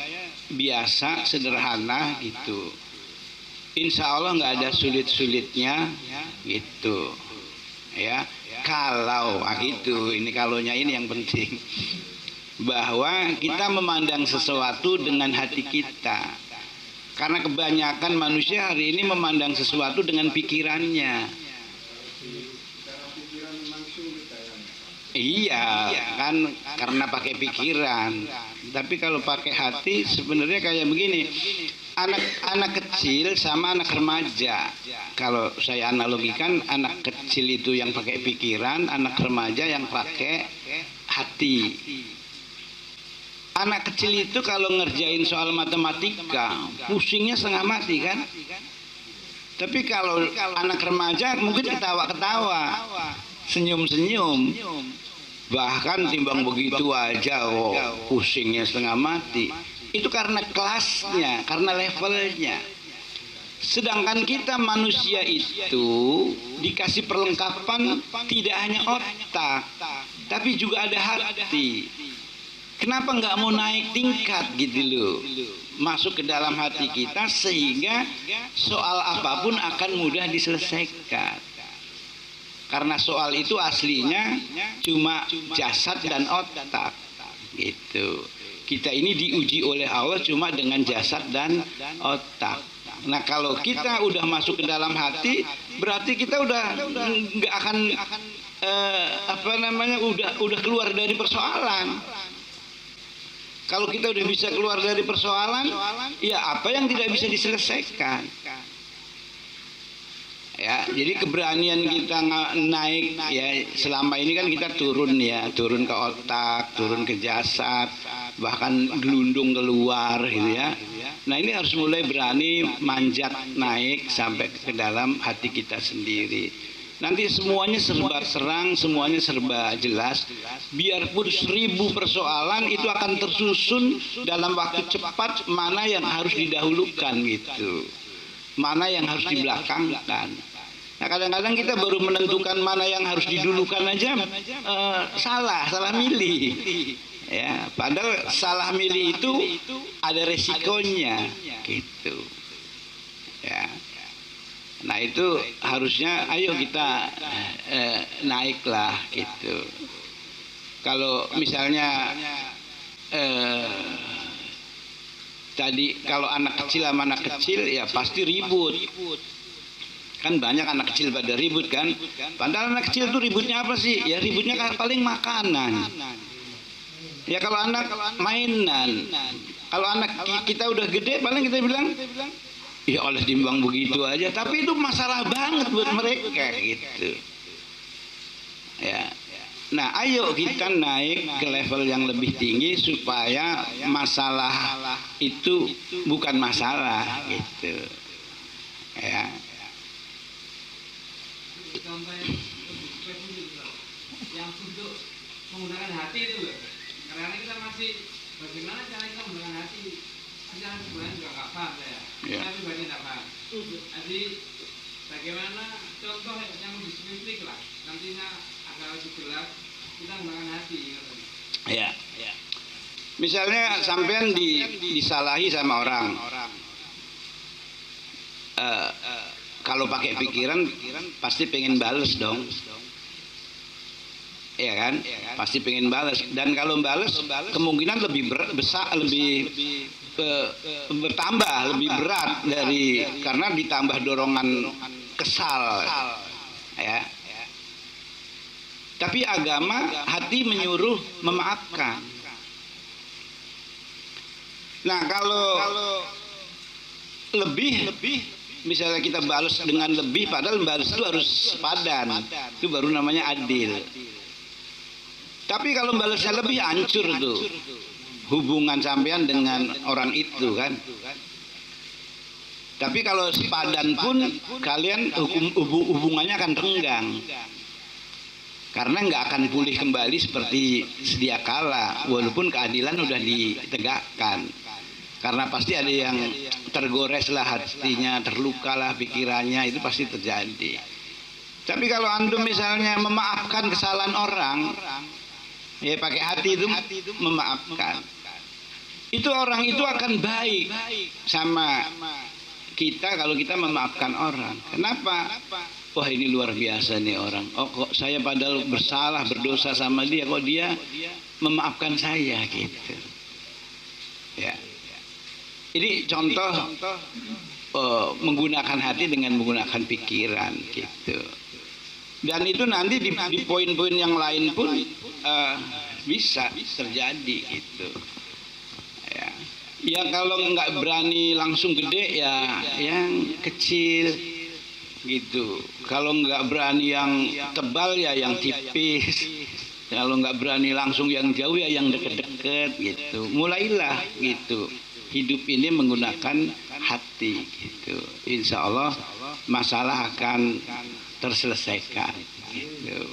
Speaker 1: biasa, sederhana gitu. Insya Allah nggak ada sulit-sulitnya gitu. Ya. Kalau gitu, ini kalonya ini yang penting, bahwa kita memandang sesuatu dengan hati kita. Karena kebanyakan manusia hari ini memandang sesuatu dengan pikirannya. Iya, kan karena pakai pikiran. Tapi kalau pakai hati sebenarnya kayak begini. anak kecil sama anak remaja. Kalau saya analogikan, anak kecil itu yang pakai pikiran, anak remaja yang pakai hati. Anak kecil itu kalau ngerjain soal matematika, pusingnya setengah mati kan? Tapi kalau anak remaja mungkin ketawa-ketawa, senyum-senyum. Bahkan timbang begitu aja, pusingnya setengah mati. Itu karena kelasnya, karena levelnya. Sedangkan kita manusia itu dikasih perlengkapan tidak hanya otak, tapi juga ada hati. Kenapa nggak mau naik tingkat gitu loh, masuk ke dalam hati kita sehingga soal apapun akan mudah diselesaikan. Karena soal itu aslinya cuma jasad dan otak gitu. Kita ini diuji oleh Allah cuma dengan jasad dan otak. Nah kalau kita udah masuk ke dalam hati, berarti kita udah nggak akan udah keluar dari persoalan. Kalau kita udah bisa keluar dari persoalan, ya apa yang tidak bisa diselesaikan? Ya, jadi keberanian kita naik ya, selama ini kan kita turun ke otak, turun ke jasad, bahkan gelundung keluar gitu ya. Nah ini harus mulai berani manjat naik sampai ke dalam hati kita sendiri. Nanti semuanya serba terang, semuanya serba jelas. Biarpun 1000 persoalan itu akan tersusun dalam waktu cepat, mana yang harus didahulukan gitu, mana yang harus dibelakangkan. Nah kadang-kadang kita baru menentukan mana yang harus didulukan aja salah milih. Ya, padahal salah milih itu ada resikonya gitu. Ya. Nah itu harusnya ayo kita naiklah gitu. Kalau misalnya tadi kalau anak kecil sama anak kecil ya pasti ribut. Kan banyak anak kecil pada ribut kan. Padahal anak kecil tuh ributnya apa sih? Ya ributnya paling makanan. Ya kalau anak mainan. Kalau anak kita udah gede paling kita bilang ya oleh timbang begitu aja, tapi itu masalah banget buat mereka gitu. Ya. Nah, ayo kita naik ke level yang lebih tinggi supaya masalah itu bukan masalah gitu. Ya.
Speaker 3: Yang untuk menggunakan hati itu loh. Karena kita masih bagaimana cara kita menggunakan hati? Saya sebenarnya juga nggak paham saya. Saya pribadi nggak paham. Jadi bagaimana contoh yang lebih spesifik lah, nantinya agar lebih jelas kita menggunakan hati.
Speaker 1: Ya. Misalnya sampean disalahi sama orang. Kalau pakai pikiran pasti pengen bales dong. Ya kan? Pasti pengen bales. Dan kalau bales kemungkinan lebih besar, lebih bertambah, lebih berat karena ditambah dorongan kesal. Ya. Tapi agama, hati menyuruh memaafkan. Nah kalau lebih misalnya kita balas dengan lebih, padahal balas itu harus sepadan, itu baru namanya adil. Tapi kalau balasnya lebih, hancur tuh hubungan sampean dengan orang itu kan. Tapi kalau sepadan pun kalian hubungannya akan renggang, karena nggak akan pulih kembali seperti sedia kala, walaupun keadilan udah ditegakkan. Karena pasti ada yang tergores lah hatinya, terluka lah pikirannya, itu pasti terjadi. Tapi kalau antum misalnya memaafkan kesalahan orang, ya pakai hati itu memaafkan, itu orang itu akan baik sama kita kalau kita memaafkan orang. Kenapa? Wah ini luar biasa nih orang. Oh kok saya padahal bersalah, berdosa sama dia, kok dia memaafkan saya gitu. Ya. Ini contoh menggunakan hati dengan menggunakan pikiran gitu. Dan itu nanti di poin-poin yang lain pun bisa terjadi gitu. Ya. Ya kalau nggak berani langsung gede ya yang kecil gitu. Kalau nggak berani yang tebal ya yang tipis. Kalau nggak berani langsung yang jauh ya yang deket-deket gitu. Mulailah gitu. Hidup ini menggunakan hati gitu. Insya Allah masalah akan terselesaikan gitu.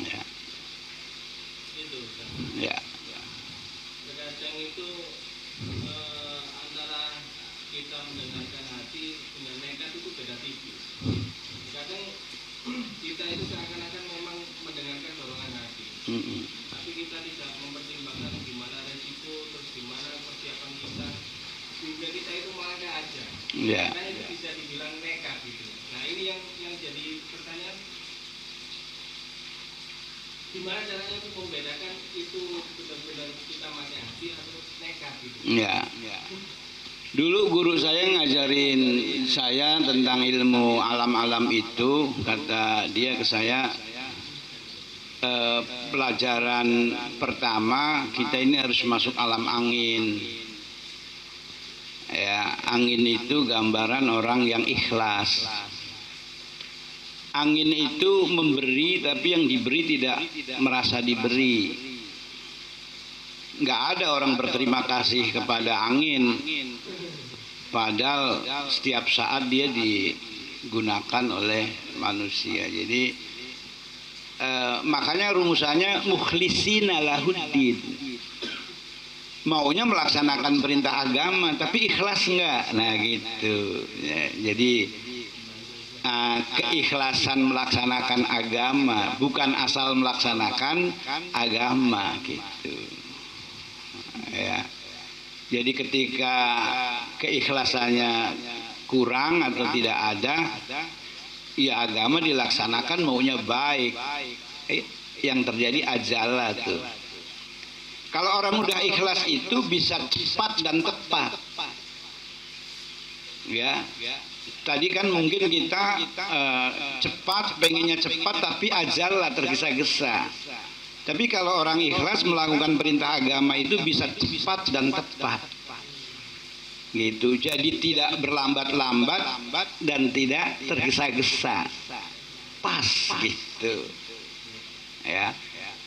Speaker 1: Ya. Ya.
Speaker 2: Terkadang itu antara kita mendengarkan hati dengan nekat itu beda tipis. Kadang kita itu seakan-akan memang mendengarkan dorongan hati, tapi kita tidak mempertimbangkan gimana resiko, terus gimana persiapan kita, sehingga kita itu malah nggak aja.
Speaker 1: Ya.
Speaker 2: Karena itu bisa dibilang nekat gitu. Nah ini yang jadi pertanyaan, gimana caranya untuk membedakan itu benar-benar kita pakai hati atau nekat gitu.
Speaker 1: Ya. Dulu guru saya ngajarin saya tentang ilmu alam-alam itu, kata dia ke saya, pelajaran pertama kita ini harus masuk alam angin. Ya, angin itu gambaran orang yang ikhlas. Angin itu memberi, tapi yang diberi tidak merasa diberi. Nggak ada orang berterima kasih kepada angin, padahal setiap saat dia digunakan oleh manusia. Jadi makanya rumusannya mukhlisina lahuddin. Maunya melaksanakan perintah agama, tapi ikhlas nggak? Nah gitu. Ya, jadi keikhlasan melaksanakan agama, bukan asal melaksanakan agama gitu. Ya. Jadi ketika keikhlasannya kurang atau tidak ada, ya agama dilaksanakan maunya baik. Yang terjadi ajalah tuh. Kalau orang udah ikhlas itu bisa cepat dan tepat. Ya. Tadi kan mungkin kita cepat, pengennya cepat tapi ajalah tergesa-gesa. Tapi kalau orang ikhlas melakukan perintah agama itu bisa cepat dan tepat. Gitu. Jadi tidak berlambat-lambat dan tidak tergesa-gesa. Pas gitu. Ya.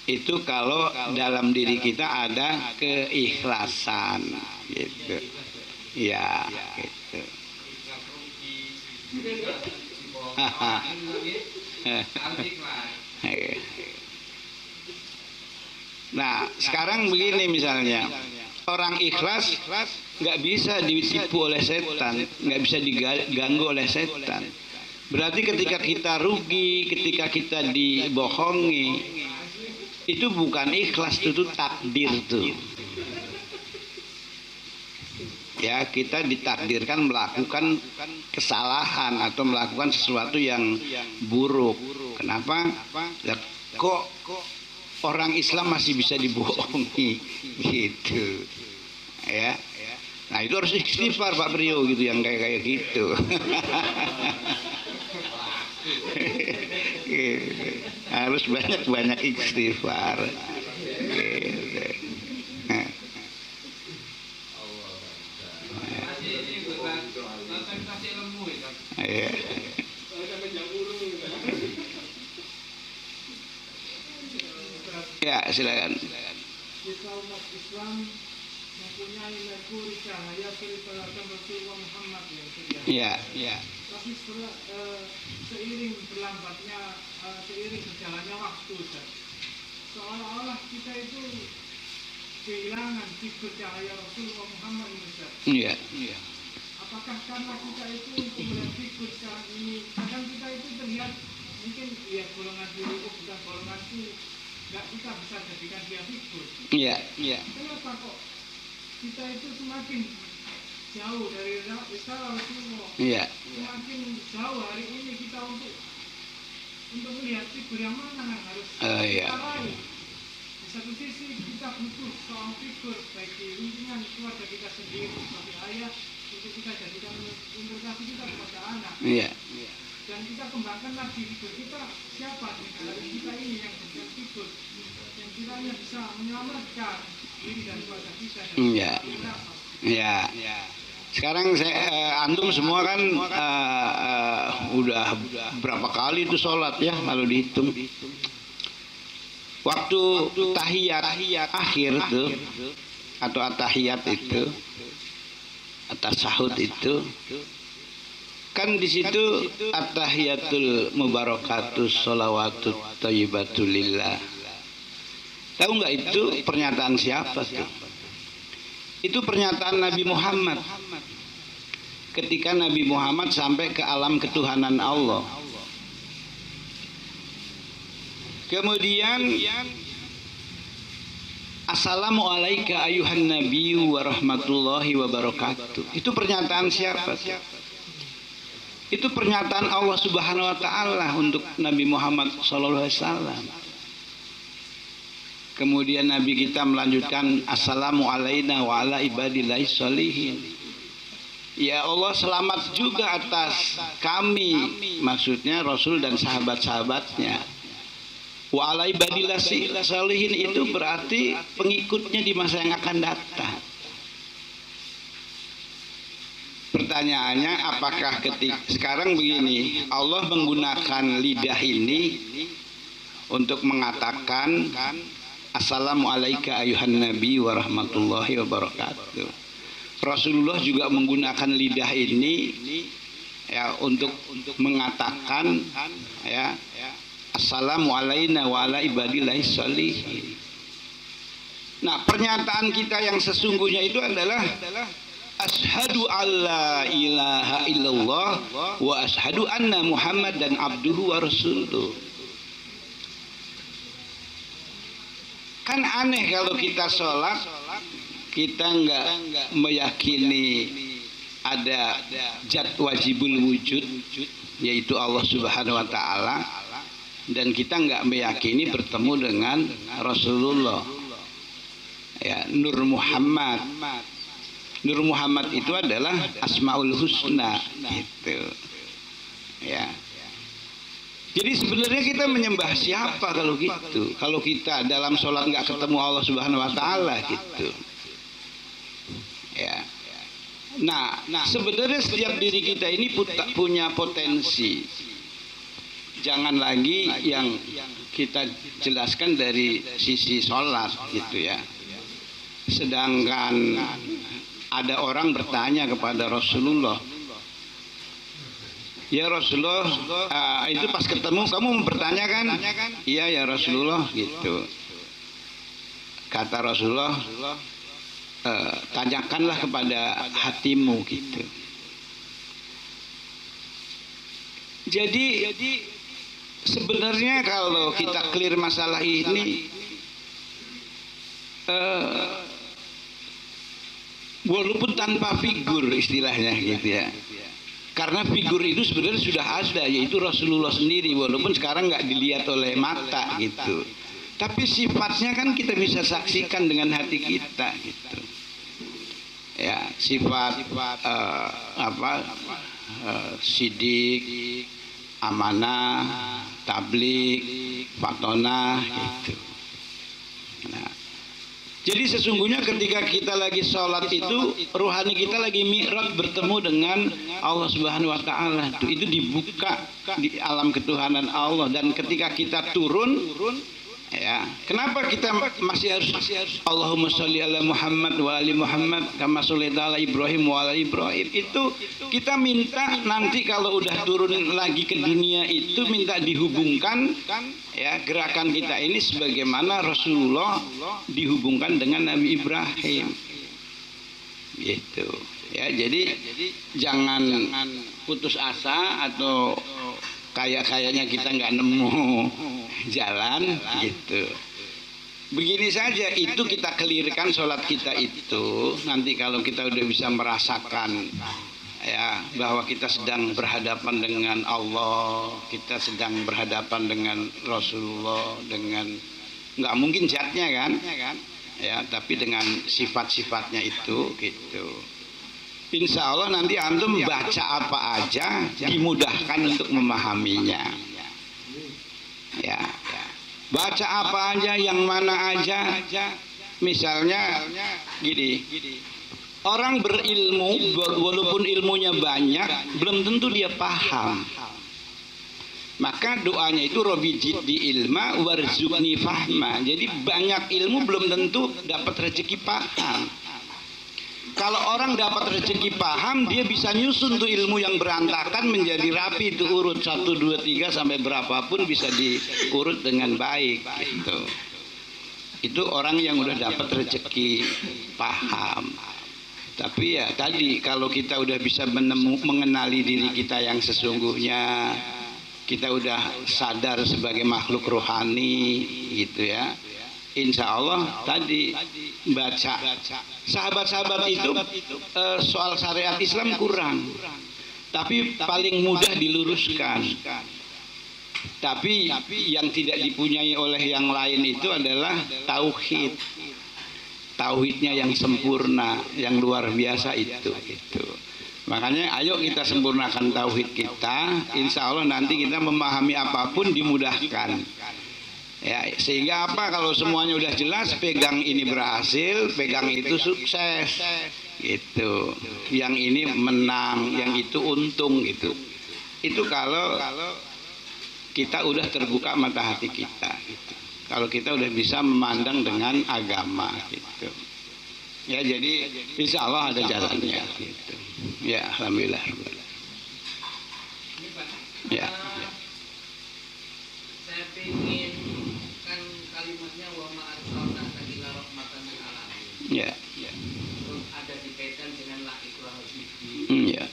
Speaker 1: Itu kalau dalam diri kita ada keikhlasan gitu. Ya, gitu. Nah, sekarang begini misalnya, orang ikhlas nggak bisa ditipu oleh setan, nggak bisa diganggu oleh setan. Berarti ketika kita rugi, ketika kita dibohongi, itu bukan ikhlas, itu takdir tuh. Ya, kita ditakdirkan melakukan kesalahan atau melakukan sesuatu yang buruk. Kenapa? Ya, kok orang Islam masih bisa dibohongi gitu. Ya. Nah, itu harus istighfar Pak Priyo gitu, yang kayak gitu. Harus banyak istighfar. Gitu. Ya, silakan.
Speaker 4: Jika umat Islam mempunyai Merkuri cahaya perintahkan Rasulullah Muhammad yang sedia.
Speaker 1: Ya.
Speaker 4: Tapi seiring berlambatnya, seiring berjalannya waktu, seolah-olah kita itu kehilangan figur cahaya Rasulullah Muhammad ini.
Speaker 1: Iya.
Speaker 4: Apakah karena kita itu untuk melihat figur sekarang ini, kadang kita itu terlihat mungkin ya golongan dulu, bukan golonganku, nggak kita bisa jadikan dia figur.
Speaker 1: Iya.
Speaker 4: Kenapa kok kita itu semakin jauh dari Rasulullah?
Speaker 1: Iya.
Speaker 4: Semakin jauh hari ini kita untuk melihat figur yang mana yang harus
Speaker 1: Iya.
Speaker 4: kita raih. Di satu sisi kita butuh seorang figur baik di lingkungan keluarga kita sendiri sebagai ayah, untuk kita jadikan inspirasi kita kepada anak.
Speaker 1: Iya.
Speaker 4: Dan kita kembangkan lagi figur kita, siapa di dalam kita ini yang jadikan figur yang kiranya bisa menyelamatkan diri dan keluarga kita.
Speaker 1: Iya.
Speaker 4: Kita
Speaker 1: Ya. Sekarang antum semua kan udah berapa kali itu sholat ya kalau dihitung. Waktu tahiyat akhir tuh atau at-tahiyat itu, at-tashahhud itu, kan di situ at-tahiyatul mubarakatus sholawatut thayyibatul lillah. Tahu nggak itu pernyataan siapa tuh? Itu pernyataan Nabi Muhammad. Ketika Nabi Muhammad sampai ke alam ketuhanan Allah. Kemudian Assalamualaikum ayuhan nabi wa rahmatullahi wa barakatuh. Itu pernyataan siapa? Itu pernyataan Allah Subhanahu wa taala untuk Nabi Muhammad sallallahu alaihi wasallam. Kemudian Nabi kita melanjutkan Assalamu alaina wa ala ibadillahi sholihin. Ya Allah, selamat juga atas kami, maksudnya Rasul dan sahabat-sahabatnya. Wa ala ibadillahi sholihin itu berarti pengikutnya di masa yang akan datang. Pertanyaannya, apakah ketika sekarang begini, Allah menggunakan lidah ini untuk mengatakan Assalamualaikum ayuhan nabi wa rahmatullahi wa barakatuh. Rasulullah juga menggunakan lidah ini ya untuk mengatakan ya Assalamualaikum wa ala ibadillahi sholihin. Nah, pernyataan kita yang sesungguhnya itu adalah Ashhadu alla ilaha illallah wa ashhadu anna Muhammad dan abduhu wa rasuluh. Kan aneh kalau kita sholat kita nggak meyakini ada zat wajibul wujud yaitu Allah Subhanahu wa taala, dan kita nggak meyakini bertemu dengan Rasulullah ya, Nur Muhammad. Nur Muhammad itu adalah Asmaul Husna gitu. Ya. Jadi sebenarnya kita menyembah siapa kalau gitu? Kalau kita dalam sholat nggak ketemu Allah Subhanahu wa taala gitu. Ya. Nah, sebenarnya setiap diri kita ini punya potensi. Jangan lagi yang kita jelaskan dari sisi sholat gitu ya. Sedangkan ada orang bertanya kepada Rasulullah, ya Rasulullah, itu pas ketemu kamu mempertanyakan, iya ya Rasulullah gitu. Kata Rasulullah, tanyakanlah kepada hatimu gitu. Jadi sebenarnya kalau kita clear masalah ini, walaupun tanpa figur istilahnya gitu ya, karena figur itu sebenarnya sudah ada, yaitu Rasulullah sendiri, walaupun sekarang nggak dilihat oleh mata gitu, tapi sifatnya kan kita bisa saksikan dengan hati kita gitu ya. Sifat sidik, amanah, tabligh, fatonah gitu. Nah, jadi sesungguhnya ketika kita lagi sholat itu, ruhani kita lagi mi'raj bertemu dengan Allah Subhanahu wa taala. Itu dibuka di alam ketuhanan Allah, dan ketika kita turun ya, kenapa kita masih harus Allahumma sholli ala Muhammad wa ali Muhammad kama shollaita ala Ibrahim wa ala Ibrahim? Itu kita minta nanti kalau udah turun lagi ke dunia itu minta dihubungkan ya gerakan kita ini sebagaimana Rasulullah dihubungkan dengan Nabi Ibrahim gitu ya. Jadi jangan putus asa atau kayaknya kita nggak nemu jalan gitu. Begini saja, itu kita kelirkan sholat kita itu. Nanti kalau kita udah bisa merasakan ya bahwa kita sedang berhadapan dengan Allah, kita sedang berhadapan dengan Rasulullah, dengan nggak mungkin zatnya kan ya, tapi dengan sifat-sifatnya itu gitu. Insya Allah nanti antum baca apa aja dimudahkan untuk memahaminya ya. Baca apa aja, yang mana aja. Misalnya gini, Orang berilmu walaupun ilmunya banyak belum tentu dia paham. Maka doanya itu Robbi zidni ilma warzuqni fahma. Jadi banyak ilmu belum tentu dapat rezeki paham. Kalau orang dapat rezeki paham, dia bisa nyusun tuh ilmu yang berantakan menjadi rapi, itu urut 1, 2, 3 sampai berapapun bisa diurut dengan baik gitu. Itu orang yang udah dapat rezeki paham. Tapi ya tadi, kalau kita udah bisa mengenali diri kita yang sesungguhnya, kita udah sadar sebagai makhluk rohani gitu ya, insya Allah tadi baca sahabat-sahabat itu soal syariat Islam kurang, tapi paling mudah diluruskan. Tapi yang tidak dipunyai oleh yang lain itu adalah tauhid. Tauhidnya yang sempurna, yang luar biasa itu. Makanya ayo kita sempurnakan tauhid kita, insya Allah nanti kita memahami apapun dimudahkan. Ya, sehingga apa, kalau semuanya udah jelas, pegang ini berhasil, pegang itu sukses gitu. Yang ini menang, yang itu untung gitu. Itu kalau kita udah terbuka mata hati kita gitu. Kalau kita udah bisa memandang dengan agama gitu. Ya, jadi insya Allah ada jalannya gitu. Ya, alhamdulillah. Ya.
Speaker 3: Saya ingin kan kalimatnya wa ma arsalnaka illa rahmatan lil alamin.
Speaker 1: Ya.
Speaker 3: Terus ada dikaitkan dengan la ikraha fiddin.
Speaker 1: Ya.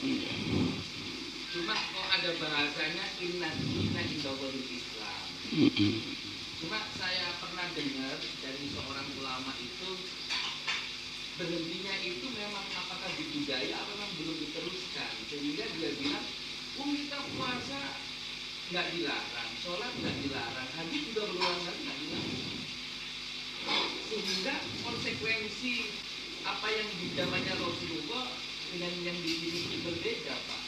Speaker 3: Cuma kok ada bahasanya inna dina indallahil Islam. Cuma saya pernah dengar dari seorang ulama itu, berhentinya itu memang apakah di budaya atau memang belum diteruskan, sehingga dia bilang kita puasa nggak dilarang, sholat nggak dilarang, haji juga berulang kali nggak dilarang, sehingga konsekuensi apa yang di zamannya Rasulullah dengan yang di sini itu berbeda, Pak.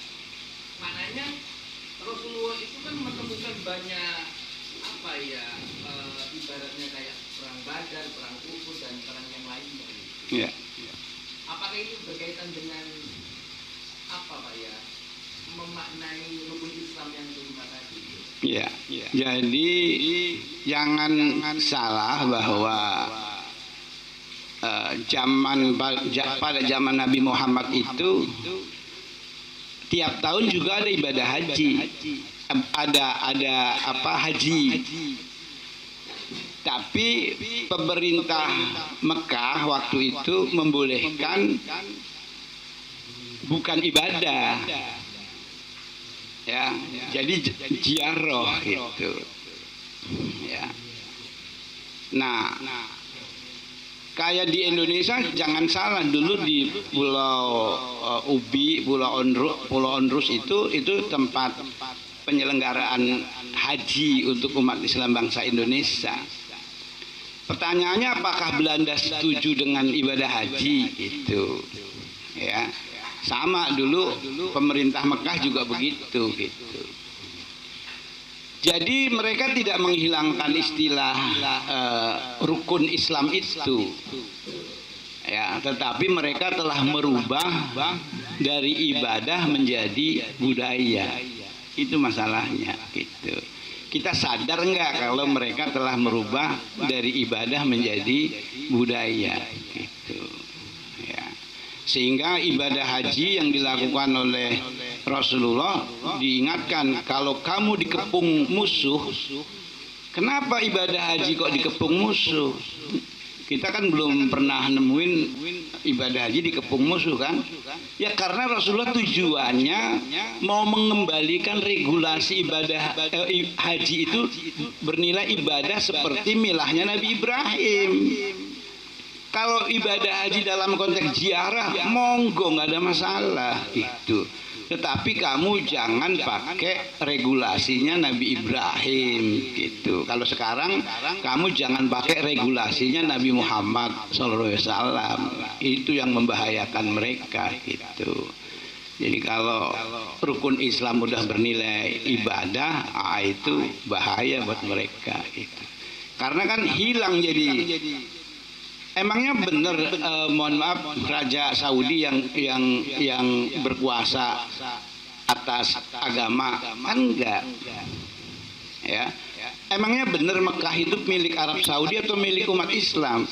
Speaker 3: Maknanya Rasulullah itu kan menemukan banyak apa ya, ibaratnya kayak perang Badar, perang Uhud dan perang yang lainnya.
Speaker 1: Ya.
Speaker 3: Apakah itu berkaitan dengan apa, Pak ya, memaknai rukun Islam yang kelima tadi?
Speaker 1: Ya. Jadi jangan salah bahwa pada zaman Nabi Muhammad itu tiap tahun juga ada ibadah haji, ada haji. Tapi pemerintah Mekah waktu itu membolehkan bukan ibadah, ya, jadi ziarah gitu. Ya. Nah, kayak di Indonesia jangan salah, dulu di Pulau Ubi, Pulau Onrus itu tempat penyelenggaraan haji untuk umat Islam bangsa Indonesia. Pertanyaannya, apakah Belanda setuju dengan ibadah haji itu? Ya, sama dulu pemerintah Mekah juga begitu gitu. Jadi mereka tidak menghilangkan istilah rukun Islam itu, ya, tetapi mereka telah merubah dari ibadah menjadi budaya. Itu masalahnya gitu. Kita sadar nggak kalau mereka telah merubah dari ibadah menjadi budaya gitu, ya. Sehingga ibadah haji yang dilakukan oleh Rasulullah diingatkan, kalau kamu dikepung musuh, kenapa ibadah haji kok dikepung musuh? Kita kan belum pernah nemuin ibadah haji dikepung musuh kan? Ya karena Rasulullah tujuannya mau mengembalikan regulasi ibadah haji itu bernilai ibadah seperti milahnya Nabi Ibrahim. Kalau ibadah haji dalam konteks ziarah, monggo, nggak ada masalah gitu. Tetapi kamu jangan pakai regulasinya Nabi Ibrahim gitu. Kalau sekarang kamu jangan pakai regulasinya Nabi Muhammad SAW. Itu yang membahayakan mereka gitu. Jadi kalau rukun Islam udah bernilai ibadah, itu bahaya buat mereka gitu. Karena kan hilang jadi Emangnya benar, mohon maaf, Raja Saudi yang berkuasa atas agama? Kan enggak. Ya. Emangnya benar Mekah itu milik Arab Saudi atau milik umat Islam?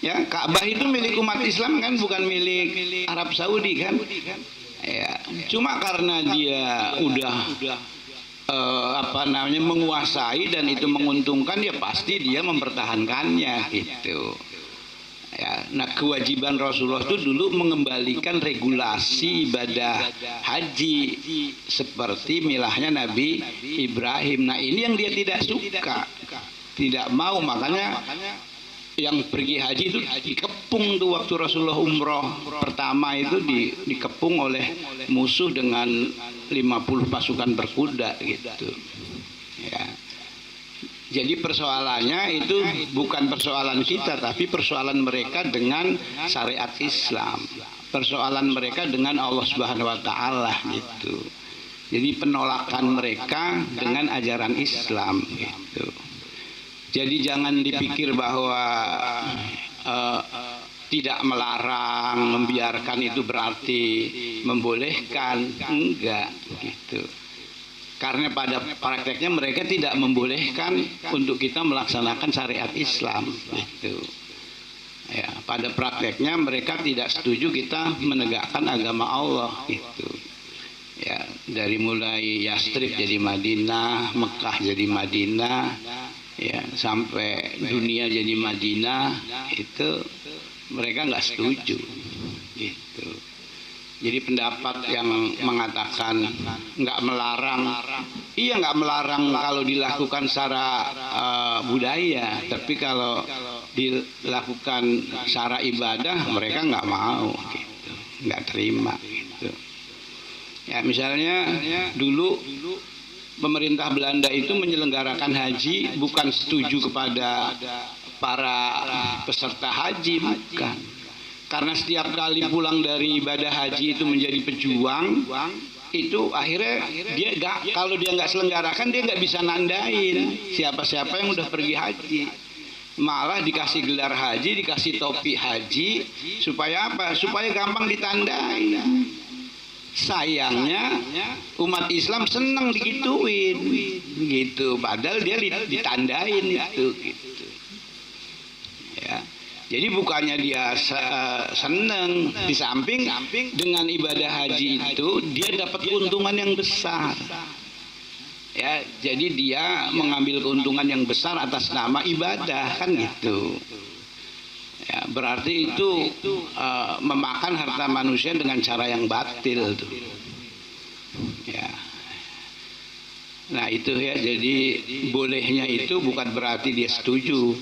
Speaker 1: Ya, Ka'bah itu milik umat Islam kan, bukan milik Arab Saudi kan? Ya, cuma karena dia udah menguasai dan itu menguntungkan, ya pasti dia mempertahankannya gitu. Ya, nah kewajiban Rasulullah itu dulu mengembalikan regulasi ibadah haji seperti milahnya Nabi Ibrahim. Nah ini yang dia tidak suka, tidak mau, makanya yang pergi haji itu dikepung tuh waktu Rasulullah umroh pertama itu dikepung oleh musuh dengan 50 pasukan berkuda gitu. Ya. Jadi persoalannya itu bukan persoalan kita, tapi persoalan mereka dengan syariat Islam. Persoalan mereka dengan Allah Subhanahu wa taala gitu. Jadi penolakan mereka dengan ajaran Islam gitu. Jadi jangan dipikir bahwa tidak melarang, membiarkan itu berarti membolehkan, enggak gitu. Karena pada prakteknya mereka tidak membolehkan untuk kita melaksanakan syariat Islam gitu. Ya, pada prakteknya mereka tidak setuju kita menegakkan agama Allah gitu. Ya, dari mulai Yastrib jadi Madinah, Mekah jadi Madinah, ya sampai dunia jadi Madinah, itu mereka nggak setuju gitu. Jadi pendapat yang mengatakan nggak melarang, iya nggak melarang kalau dilakukan secara budaya, tapi kalau dilakukan secara ibadah mereka nggak mau gitu, nggak terima gitu. Ya misalnya dulu pemerintah Belanda itu menyelenggarakan haji bukan setuju kepada para peserta haji, bukan. Karena setiap kali pulang dari ibadah haji itu menjadi pejuang, itu akhirnya dia kalau dia nggak selenggarakan dia nggak bisa nandain siapa-siapa yang udah pergi haji. Malah dikasih gelar haji, dikasih topi haji, supaya apa? Supaya gampang ditandai. Sayangnya umat Islam senang digituin gitu, padahal dia ditandain itu gitu. Ya. Jadi bukannya dia senang, di samping dengan ibadah haji itu dia dapat keuntungan yang besar. Ya, jadi dia mengambil keuntungan yang besar atas nama ibadah kan gitu. Ya, berarti itu memakan harta manusia dengan cara yang batil tuh. Ya. Nah itu ya, jadi bolehnya itu bukan berarti dia setuju.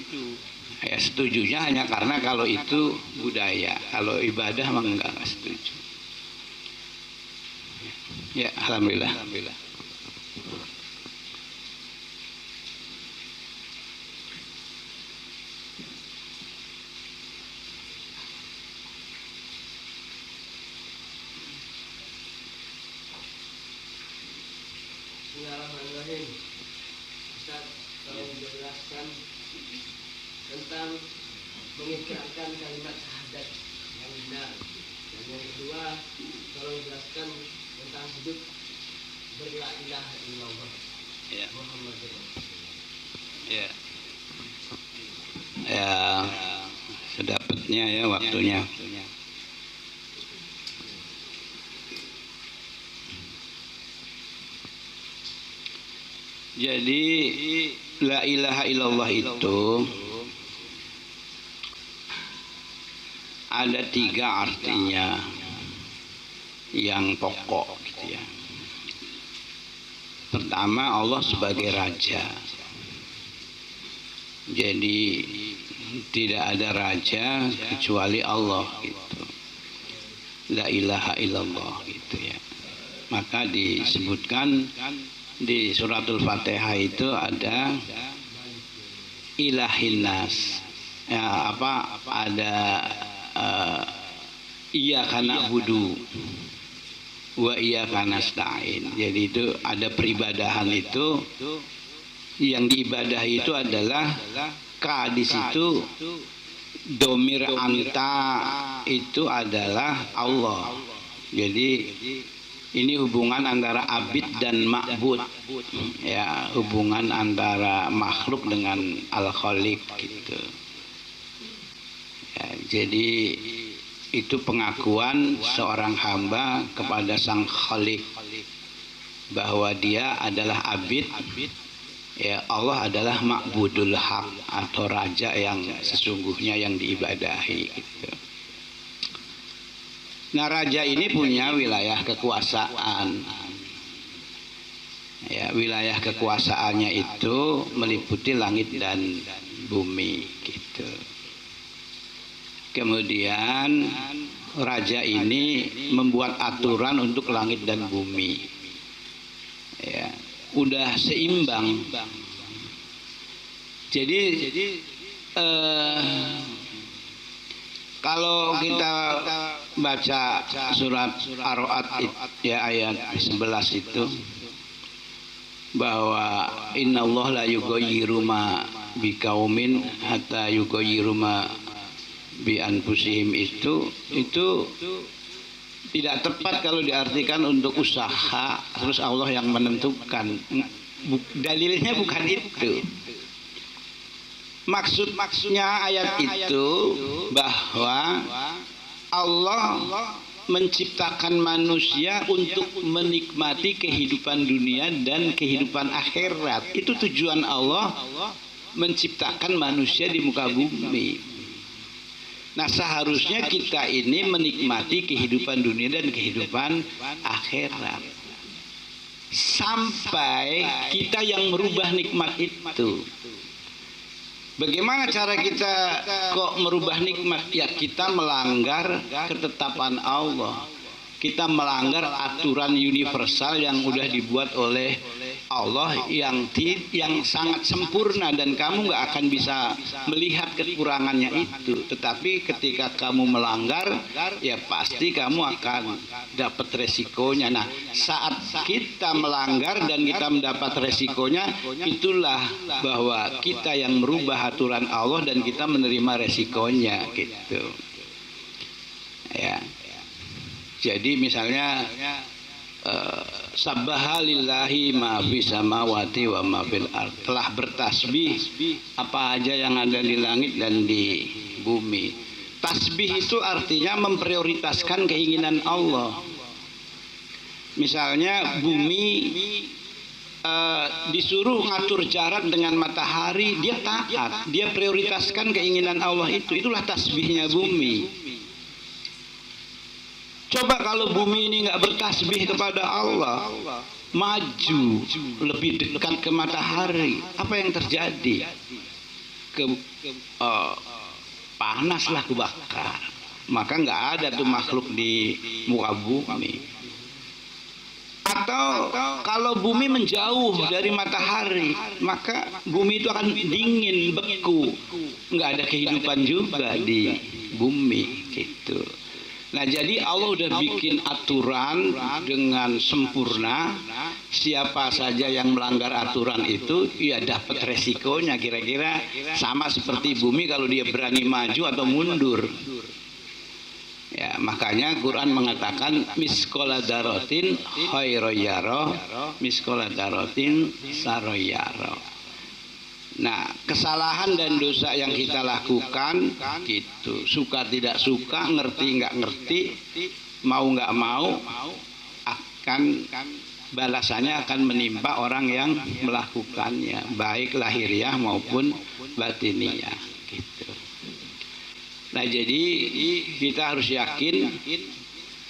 Speaker 1: Ya setujunya hanya karena kalau itu budaya, kalau ibadah memang enggak setuju. Ya alhamdulillah.
Speaker 2: Bismillahirrahmanirrahim. Ustaz, tolong jelaskan tentang mengikrarkan kalimat syahadat yang benar. Dan yang kedua, tolong jelaskan tentang hidup berla ilaha illallah.
Speaker 1: Ya.
Speaker 2: Muhammad Rasulullah.
Speaker 1: Ya. Ya, sedapatnya ya waktunya. Jadi la ilaha illallah itu ada 3 artinya yang pokok gitu ya. Pertama, Allah sebagai raja. Jadi tidak ada raja kecuali Allah gitu. La ilaha illallah gitu ya. Maka disebutkan di suratul Fatihah itu ada ilahin nas. Ya, ada iyyaka na'budu wa iyyaka nasta'in. Jadi itu ada peribadahan itu, yang diibadahi itu adalah ka di situ domir anta itu adalah Allah. Jadi ini hubungan antara abid dan ma'bud, ya, hubungan antara makhluk dengan al-khaliq gitu. Ya, jadi itu pengakuan seorang hamba kepada sang khaliq bahwa dia adalah abid, ya, Allah adalah ma'budul haq atau raja yang sesungguhnya yang diibadahi gitu. Nah, raja ini punya wilayah kekuasaan. Ya, wilayah kekuasaannya itu meliputi langit dan bumi gitu. Kemudian raja ini membuat aturan untuk langit dan bumi. Ya, udah seimbang. Jadi kalau kita baca surat Ar-Ra'd ya ayat 11 itu bahwa innallaha la yughayyiru ma biqaumin hatta yughayyiru ma bi anfusihim, itu tidak tepat kalau diartikan untuk usaha terus Allah yang menentukan. Dalilnya bukan itu. Maksudnya ayat itu bahwa Allah menciptakan manusia untuk menikmati kehidupan dunia dan kehidupan akhirat. Itu tujuan Allah menciptakan manusia di muka bumi. Nah, seharusnya kita ini menikmati kehidupan dunia dan kehidupan akhirat sampai kita yang merubah nikmat itu. Bagaimana cara kita kok merubah nikmat? Ya, kita melanggar ketetapan Allah. Kita melanggar aturan universal yang udah dibuat oleh Allah yang sangat sempurna, dan kamu nggak akan bisa melihat kekurangannya itu. Tetapi ketika kamu melanggar, ya pasti kamu akan dapat resikonya. Nah, saat kita melanggar dan kita mendapat resikonya, itulah bahwa kita yang merubah aturan Allah dan kita menerima resikonya gitu. Ya. Jadi misalnya sabbaha lillahi ma fis samawati wa ma fil ard, telah bertasbih apa aja yang ada di langit dan di bumi. Tasbih itu artinya memprioritaskan keinginan Allah. Misalnya bumi disuruh ngatur jarak dengan matahari, dia taat, dia prioritaskan keinginan Allah itu. Itulah tasbihnya bumi. Coba kalau bumi ini nggak bertasbih kepada Allah, maju lebih dekat ke matahari, apa yang terjadi? Panaslah, kebakar. Maka nggak ada tuh makhluk di muka bumi. Atau kalau bumi menjauh dari matahari, maka bumi itu akan dingin, beku, nggak ada kehidupan juga di bumi gitu. Nah, jadi Allah udah bikin aturan dengan sempurna. Siapa saja yang melanggar aturan itu, ya dapat resikonya. Kira-kira sama seperti bumi kalau dia berani maju atau mundur. Ya, makanya Quran mengatakan miskola darotin khairoyaro, miskola darotin saroyaro. Nah, kesalahan dan dosa yang kita lakukan gitu, suka tidak suka, ngerti nggak ngerti, mau nggak mau, akan balasannya akan menimpa orang yang melakukannya, baik lahiriah maupun batiniah gitu. Nah, jadi kita harus yakin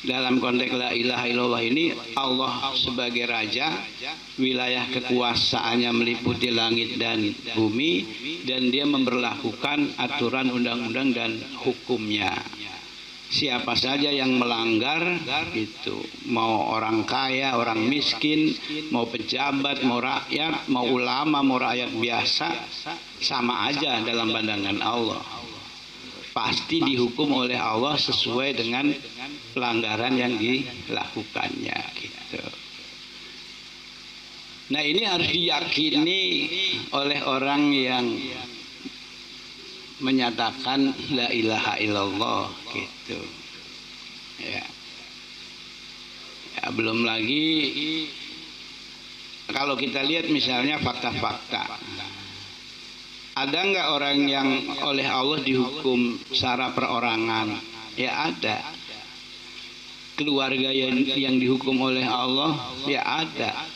Speaker 1: dalam konteks la ilaha illallah ini, Allah sebagai raja, wilayah kekuasaannya meliputi langit dan bumi, dan dia memberlakukan aturan undang-undang dan hukumnya. Siapa saja yang melanggar itu, mau orang kaya, orang miskin, mau pejabat, mau rakyat, mau ulama, mau rakyat biasa, sama aja dalam pandangan Allah. Pasti dihukum oleh Allah sesuai dengan pelanggaran yang dilakukannya gitu. Nah, ini harus diyakini oleh orang yang menyatakan la ilaha illallah gitu. Ya. Ya, belum lagi kalau kita lihat misalnya fakta-fakta. Ada nggak orang yang oleh Allah dihukum secara perorangan? Ya ada. Keluarga yang dihukum oleh Allah? Ya ada.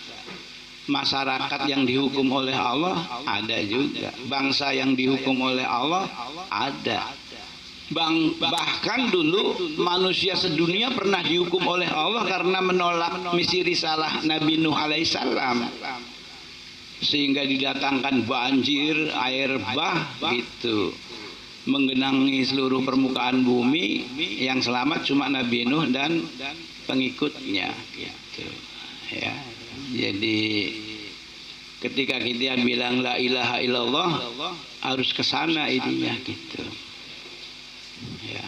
Speaker 1: Masyarakat yang dihukum oleh Allah? Ada juga. Bangsa yang dihukum oleh Allah? Ada. Bahkan dulu manusia sedunia pernah dihukum oleh Allah karena menolak misi risalah Nabi Nuh alaihissalam, sehingga didatangkan banjir, air bah gitu, menggenangi seluruh permukaan bumi. Yang selamat cuma Nabi Nuh dan pengikutnya gitu. Ya. Jadi ketika kita bilang la ilaha illallah, harus ke sana ininya gitu. Ya.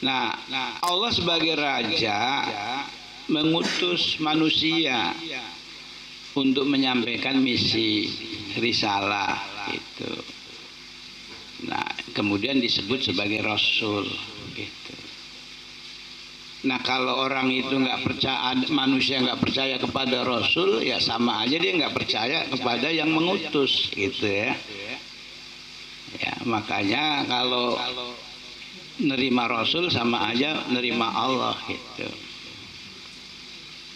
Speaker 1: Nah, Allah sebagai raja mengutus manusia untuk menyampaikan misi risalah itu. Nah, kemudian disebut sebagai rasul gitu. Nah, kalau orang itu nggak percaya, manusia nggak percaya kepada rasul, ya sama aja dia nggak percaya kepada yang mengutus gitu ya. Ya, makanya kalau nerima rasul sama aja nerima Allah gitu.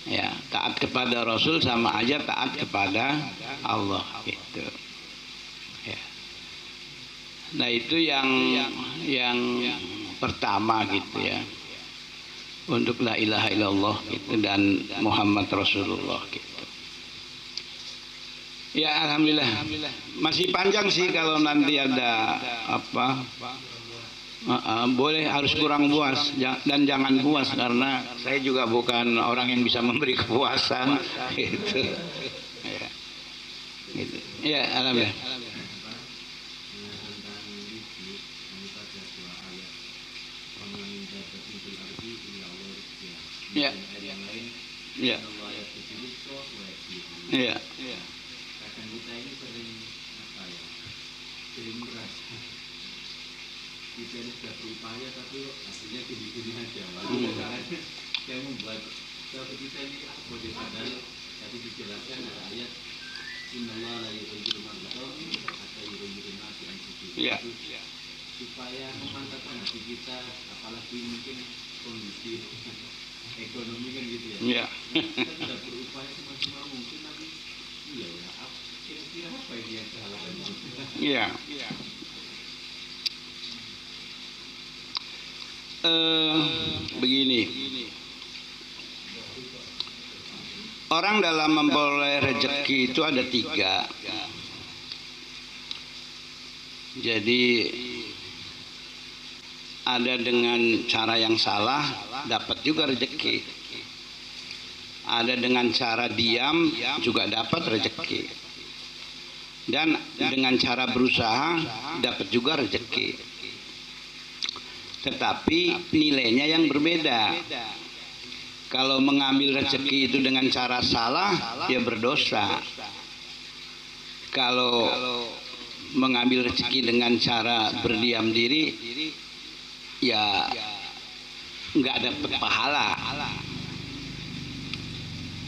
Speaker 1: Ya, taat kepada rasul sama aja taat kepada Allah gitu. Ya. Nah, itu yang pertama gitu ya. Untuk la ilaha illallah gitu dan Muhammad Rasulullah gitu. Ya, alhamdulillah. Masih panjang sih kalau nanti ada apa? Boleh, harus kurang puas dan jangan puas, karena saya juga bukan orang yang bisa memberi kepuasan gitu. Ya, gitu. Ya, alhamdulillah. Ya. Ya. Ya.
Speaker 3: Kadang kita ini sering apa ya? Sering merasa kita ini sudah berupaya tapi hasilnya gini-gini aja. Lalu caranya yang membuat kita ini sebagai padahal tadi dijelaskan ada ayat innallaha la yughayyiru ma biqaumin hatta yughayyiru ma bi anfusihim. Supaya memantapkan hati kita, apalagi mungkin kondisi ekonomi kan gitu ya. Kita sudah berupaya semaksimal mungkin, tapi iya ya, kira-kira apa ini yang salah?
Speaker 1: Iya. Begini, orang dalam memperoleh rezeki itu ada 3. Jadi ada dengan cara yang salah dapat juga rezeki, ada dengan cara diam juga dapat rezeki, dan dengan cara berusaha dapat juga rezeki. Tetapi nilainya yang berbeda. Kalau mengambil rezeki itu dengan cara salah, ya berdosa. Kalau mengambil rezeki dengan cara berdiam diri, ya nggak dapat pahala.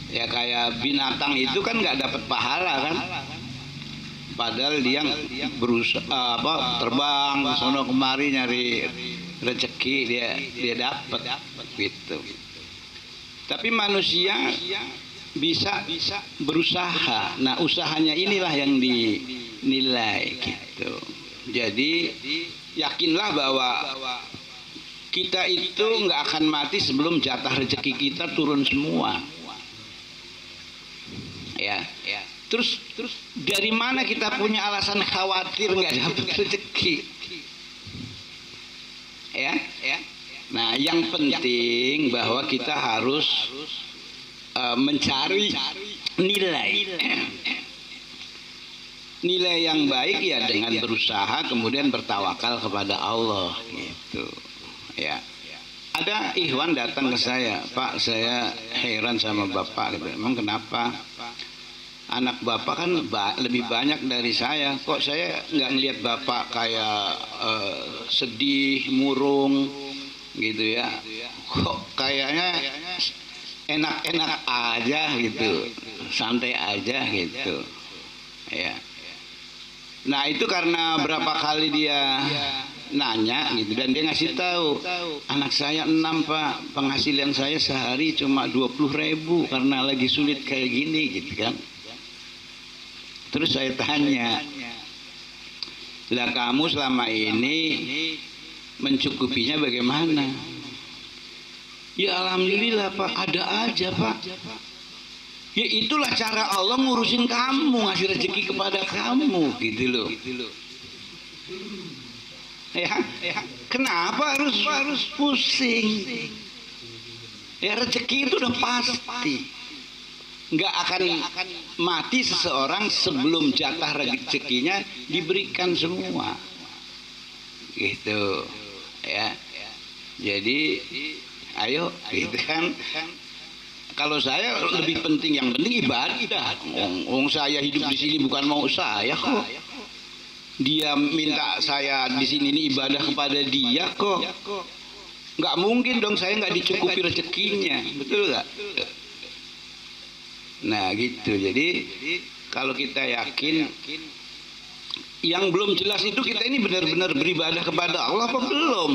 Speaker 1: Ya kayak binatang itu kan nggak dapat pahala kan, padahal dia berusaha terbang sono kemari nyari rezeki, dia dapat gitu. Tapi manusia bisa berusaha. Nah, usahanya inilah yang dinilai gitu. Jadi yakinlah bahwa kita itu nggak akan mati sebelum jatah rezeki kita turun semua. Ya. Terus dari mana kita punya alasan khawatir nggak dapat rezeki? Ya. Nah, yang penting bahwa kita harus mencari nilai yang baik ya dengan berusaha, kemudian bertawakal kepada Allah gitu. Ya. Ada ikhwan datang ke saya, Pak, saya heran sama Bapak gitu. Emang kenapa? anak bapak kan lebih banyak dari saya. Kok saya nggak ngelihat bapak kayak sedih, murung gitu ya? Kok kayaknya enak-enak aja gitu, santai aja gitu, ya. Nah itu karena berapa kali dia nanya gitu, dan dia ngasih tahu, anak saya 6 Pak, penghasilan saya sehari cuma 20.000 karena lagi sulit kayak gini gitu kan. Terus saya tanya, lah kamu selama ini mencukupinya bagaimana? Ya alhamdulillah Pak, ada aja Pak. Ya itulah cara Allah ngurusin kamu, ngasih rezeki kepada kamu gitu loh. Ya, kenapa harus pusing? Ya rezeki itu udah pasti. Nggak akan mati seseorang sebelum jatah rezekinya diberikan semua. Gitu. Ya. Jadi ayo gitu kan. Kalau saya lebih penting, yang penting ibadah. Saya hidup di sini bukan mau saya kok. Dia minta saya di sini ini ibadah kepada dia kok. Nggak mungkin dong saya nggak dicukupi rezekinya, betul nggak? Nah gitu. Jadi kalau kita yakin, yang belum jelas itu kita ini benar-benar beribadah kepada Allah apa belum?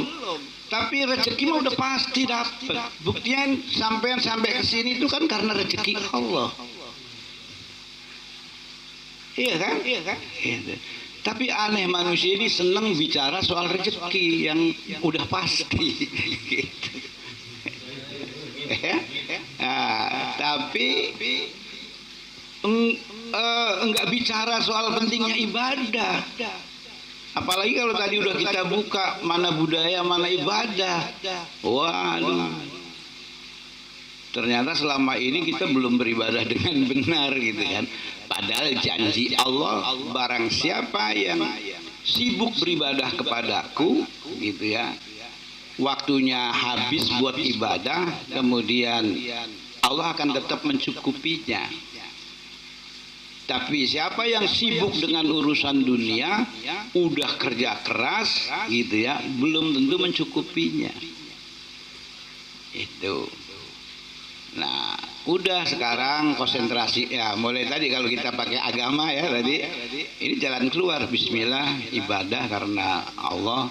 Speaker 1: Tapi rezeki mah udah pasti dapat. Buktinya sampai ke sini itu kan karena rezeki Allah. Iya kan? Gitu. Tapi aneh, manusia ini senang bicara soal rezeki yang udah pasti. Gitu. Tapi enggak bicara soal pentingnya ibadah. Apalagi kalau tadi udah kita buka mana budaya, mana ibadah. Waduh. Ternyata selama ini kita belum beribadah dengan benar gitu kan. Padahal janji Allah, barang siapa yang sibuk beribadah kepadaku gitu ya, waktunya habis buat ibadah, kemudian Allah akan tetap mencukupinya. Tapi siapa yang sibuk dengan urusan dunia, udah kerja keras gitu ya, belum tentu mencukupinya. Itu. Nah, udah sekarang konsentrasi ya, mulai tadi kalau kita pakai agama ya tadi, ini jalan keluar, bismillah, ibadah karena Allah.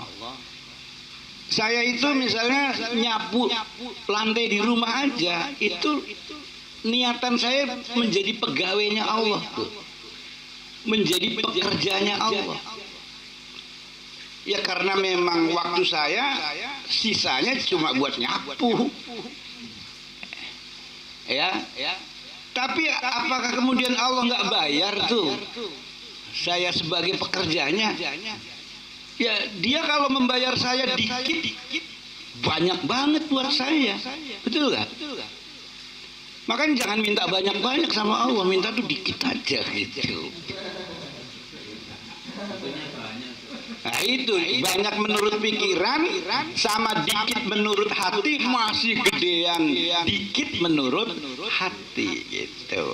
Speaker 1: Saya itu misalnya nyapu lantai di rumah aja, itu niatan saya menjadi pegawainya Allah tuh, menjadi pekerjanya Allah. Ya karena memang waktu saya sisanya cuma buat nyapu. Ya. Tapi apakah kemudian Allah nggak bayar tuh saya sebagai pekerjanya? Ya dia kalau membayar saya dikit, banyak banget buat saya. Betul nggak? Makanya jangan minta banyak-banyak sama Allah, minta tuh dikit aja gitu. Nah itu banyak menurut pikiran sama dikit menurut hati, masih gedean dikit menurut hati gitu.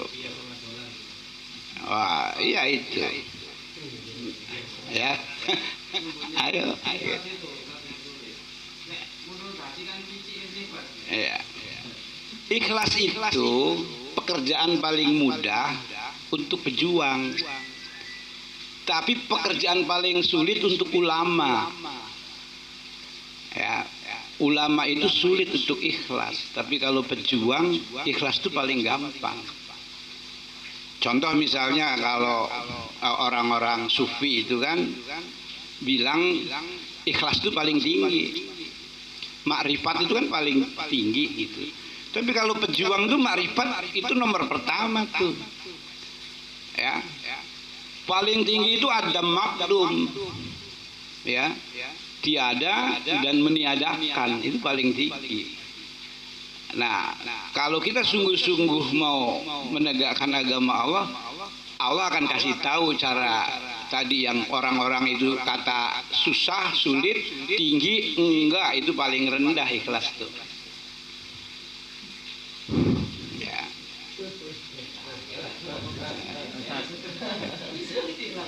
Speaker 1: Wah iya itu. Ya. Ayo. Ya. Ikhlas itu pekerjaan paling mudah untuk pejuang. Tapi pekerjaan paling sulit untuk ulama. Ya, ulama itu sulit untuk ikhlas, tapi kalau pejuang ikhlas itu paling gampang. Contoh misalnya kalau orang-orang sufi itu kan bilang ikhlas itu paling tinggi. Makrifat itu kan paling tinggi gitu. Tapi kalau pejuang itu makrifat itu nomor pertama tuh. Ya. Paling tinggi itu ada maklum, ya, tiada dan meniadakan, itu paling tinggi. Nah, kalau kita sungguh-sungguh mau menegakkan agama Allah, Allah akan kasih tahu cara tadi yang orang-orang itu kata susah, sulit, tinggi, enggak, itu paling rendah ikhlas tuh. Ya.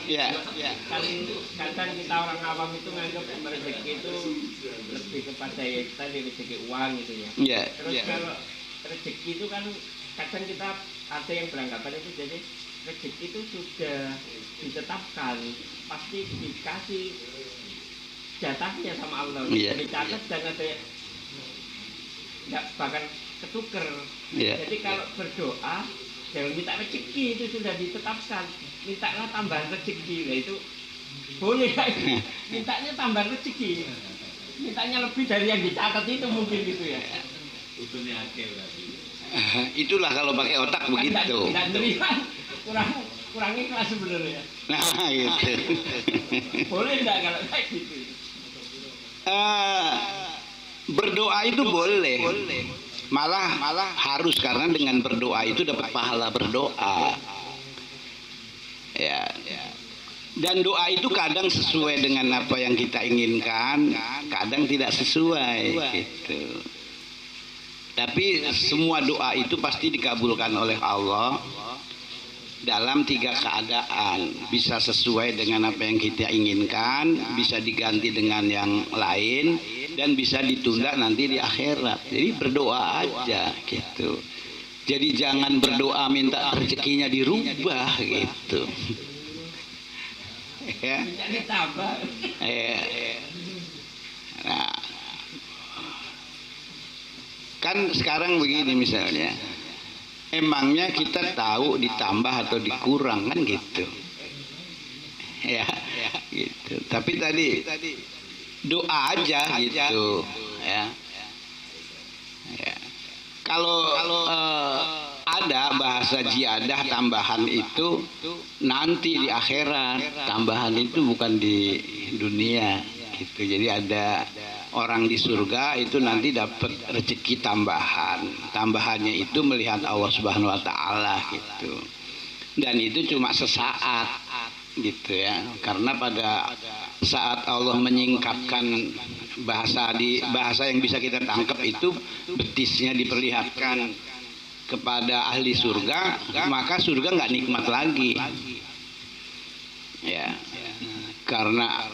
Speaker 1: Ya.
Speaker 2: Kadang kita orang awam itu nganggap rezeki itu lebih kepada ya tadi rezeki uang gitu ya.
Speaker 1: Ya.
Speaker 2: Terus kalau rezeki itu kan kadang kita ada yang beranggapan itu jadi rezeki itu sudah ditetapkan, pasti dikasih jatahnya sama Allah.
Speaker 1: Iya.
Speaker 2: Dicatat dan ada nggak bakal ketuker.
Speaker 1: Iya.
Speaker 2: Jadi kalau berdoa jangan minta rezeki, itu sudah ditetapkan. Mintalah tambahan rezeki, nah itu boleh. Mintanya tambahan rezeki, mintanya lebih dari yang dicatat itu mungkin gitu ya.
Speaker 3: Utuhnya akil tadi.
Speaker 1: Itulah kalau pakai otak begitu.
Speaker 2: Tidak nerima, kurang ikhlas sebenarnya.
Speaker 1: Nah, gitu.
Speaker 2: Boleh enggak kalau kayak gitu?
Speaker 1: Berdoa itu boleh. Malah harus, karena dengan berdoa itu dapat pahala berdoa. Ya. Dan doa itu kadang sesuai dengan apa yang kita inginkan, kadang tidak sesuai gitu. Tapi semua doa itu pasti dikabulkan oleh Allah dalam 3 keadaan. Bisa sesuai dengan apa yang kita inginkan, bisa diganti dengan yang lain, dan bisa ditunda nanti di akhirat. Jadi berdoa aja gitu. Jadi jangan berdoa minta rezekinya dirubah gitu. Ya. Nah, kan sekarang begini misalnya, emangnya kita tahu ditambah atau dikurang kan gitu. Ya, gitu. Tapi tadi doa aja gitu, ya. Kalau ada bahasa ziyadah tambahan itu nanti di akhirat, tambahan itu bukan di dunia gitu. Jadi ada orang di surga itu nanti dapat rezeki tambahan. Tambahannya itu melihat Allah Subhanahu wa taala gitu. Dan itu cuma sesaat gitu ya. Karena pada saat Allah menyingkapkan bahasa yang bisa kita tangkap itu, betisnya diperlihatkan kepada ahli surga, maka surga nggak nikmat lagi. Ya. Karena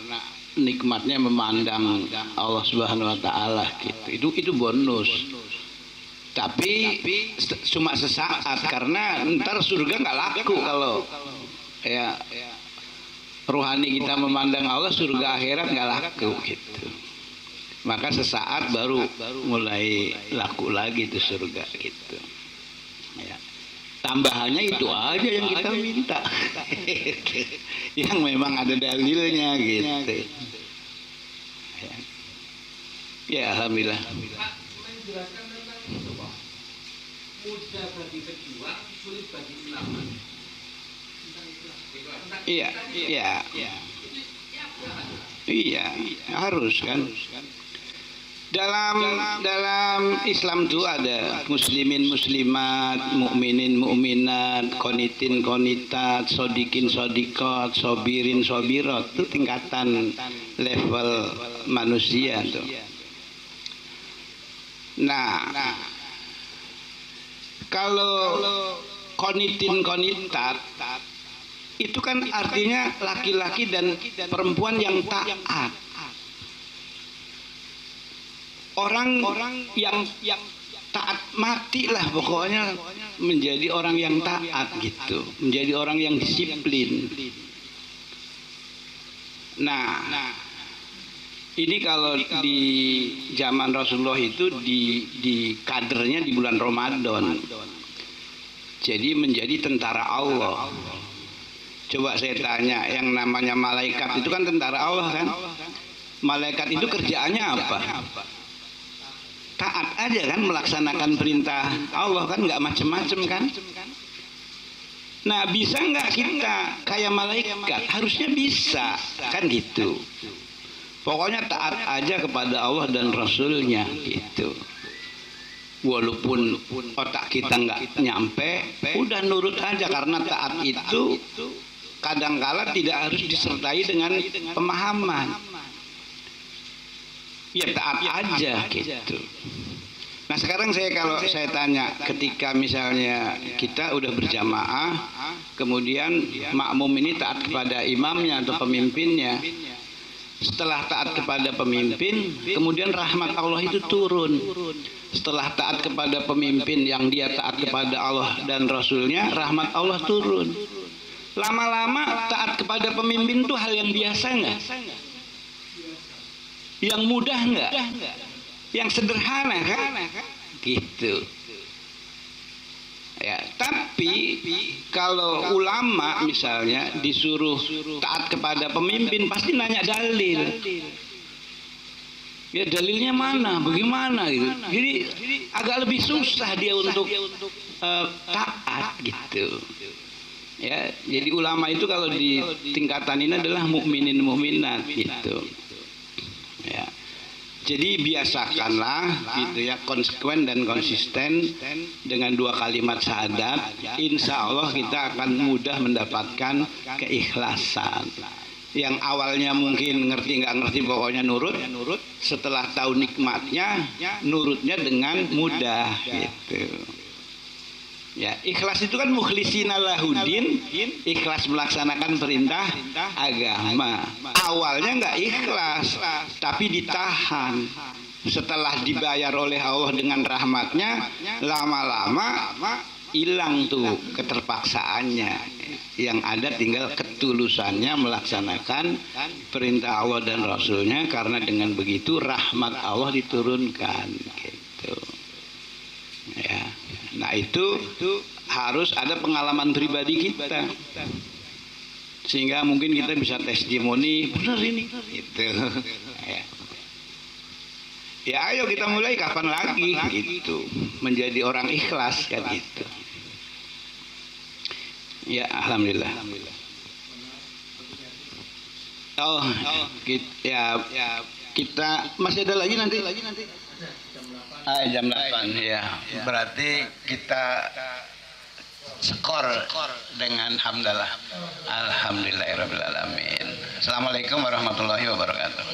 Speaker 1: nikmatnya memandang Allah Subhanahu wa taala gitu. Itu bonus. Tapi cuma sesaat, karena ntar surga nggak laku kalau ya rohani kita memandang Allah, surga akhirat nggak laku gitu. Maka sesaat baru mulai laku lagi itu surga gitu. Ya. Tambahannya itu aja yang kita minta. Yang memang ada dalilnya gitu. Ya, alhamdulillah.
Speaker 3: Pak, menjelaskan tentang itu, Pak. Mudah bagi pejuang, sulit bagi ulama.
Speaker 1: Iya, harus kan. Dalam Islam itu ada muslimin muslimat, mukminin mukminat, qanitin qanitat, sodikin sodikot, sobirin sobirat. Itu tingkatan level manusia tuh. Nah, kalau qanitin qanitat itu kan artinya laki-laki dan perempuan yang taat. Orang yang taat matilah pokoknya menjadi orang yang taat gitu, menjadi orang yang disiplin. Nah, ini kalau di zaman Rasulullah itu di kadernya di bulan Ramadan. Jadi menjadi tentara Allah. Coba saya tanya, yang namanya malaikat itu kan tentara Allah kan? Malaikat itu kerjaannya apa? Taat aja kan, melaksanakan perintah Allah kan, nggak macem-macem kan. Nah, bisa nggak kita kayak malaikat? Harusnya bisa kan gitu. Pokoknya taat aja kepada Allah dan Rasulnya gitu. Walaupun otak kita nggak nyampe, udah nurut aja, karena taat itu kadangkala tidak harus disertai dengan pemahaman. Ya taat aja gitu. Nah sekarang kalau saya tanya, ketika misalnya kita udah berjamaah, kemudian makmum ini taat kepada imamnya atau pemimpinnya, setelah taat kepada pemimpin, kemudian rahmat Allah itu turun. Setelah taat kepada pemimpin yang dia taat kepada Allah dan Rasulnya, rahmat Allah turun. Lama-lama taat kepada pemimpin itu hal yang biasa nggak? Yang mudah nggak? Yang sederhana kan? Gitu. Ya, tapi kalau ulama misalnya disuruh taat kepada pemimpin, pasti nanya dalil. Ya dalilnya mana, bagaimana gitu. Jadi agak lebih susah dia untuk taat gitu. Ya, jadi ulama itu kalau di tingkatan ini adalah mukminin mukminat gitu. Ya. Jadi biasakanlah gitu ya, konsekuen dan konsisten dengan 2 kalimat syahadat. Insya Allah kita akan mudah mendapatkan keikhlasan. Yang awalnya mungkin ngerti nggak ngerti, pokoknya nurut. Setelah tahu nikmatnya, nurutnya dengan mudah gitu. Ya, ikhlas itu kan mukhlisina lahudin, ikhlas melaksanakan perintah agama. Awalnya nggak ikhlas, tapi ditahan. Setelah dibayar oleh Allah dengan rahmatnya, lama-lama hilang tuh keterpaksaannya. Yang ada tinggal ketulusannya melaksanakan perintah Allah dan Rasulnya, karena dengan begitu rahmat Allah diturunkan gitu. Ya. Nah itu harus ada pengalaman pribadi kita, sehingga mungkin kita bisa testimoni benar ini gitu. Ya ayo kita mulai kapan lagi gitu, menjadi orang ikhlas kan gitu. Ya alhamdulillah. Oh kita masih ada lagi nanti. Jam 8 ya. Berarti kita skor dengan hamdalah. Alhamdulillahirabbil alamin. Assalamualaikum warahmatullahi wabarakatuh.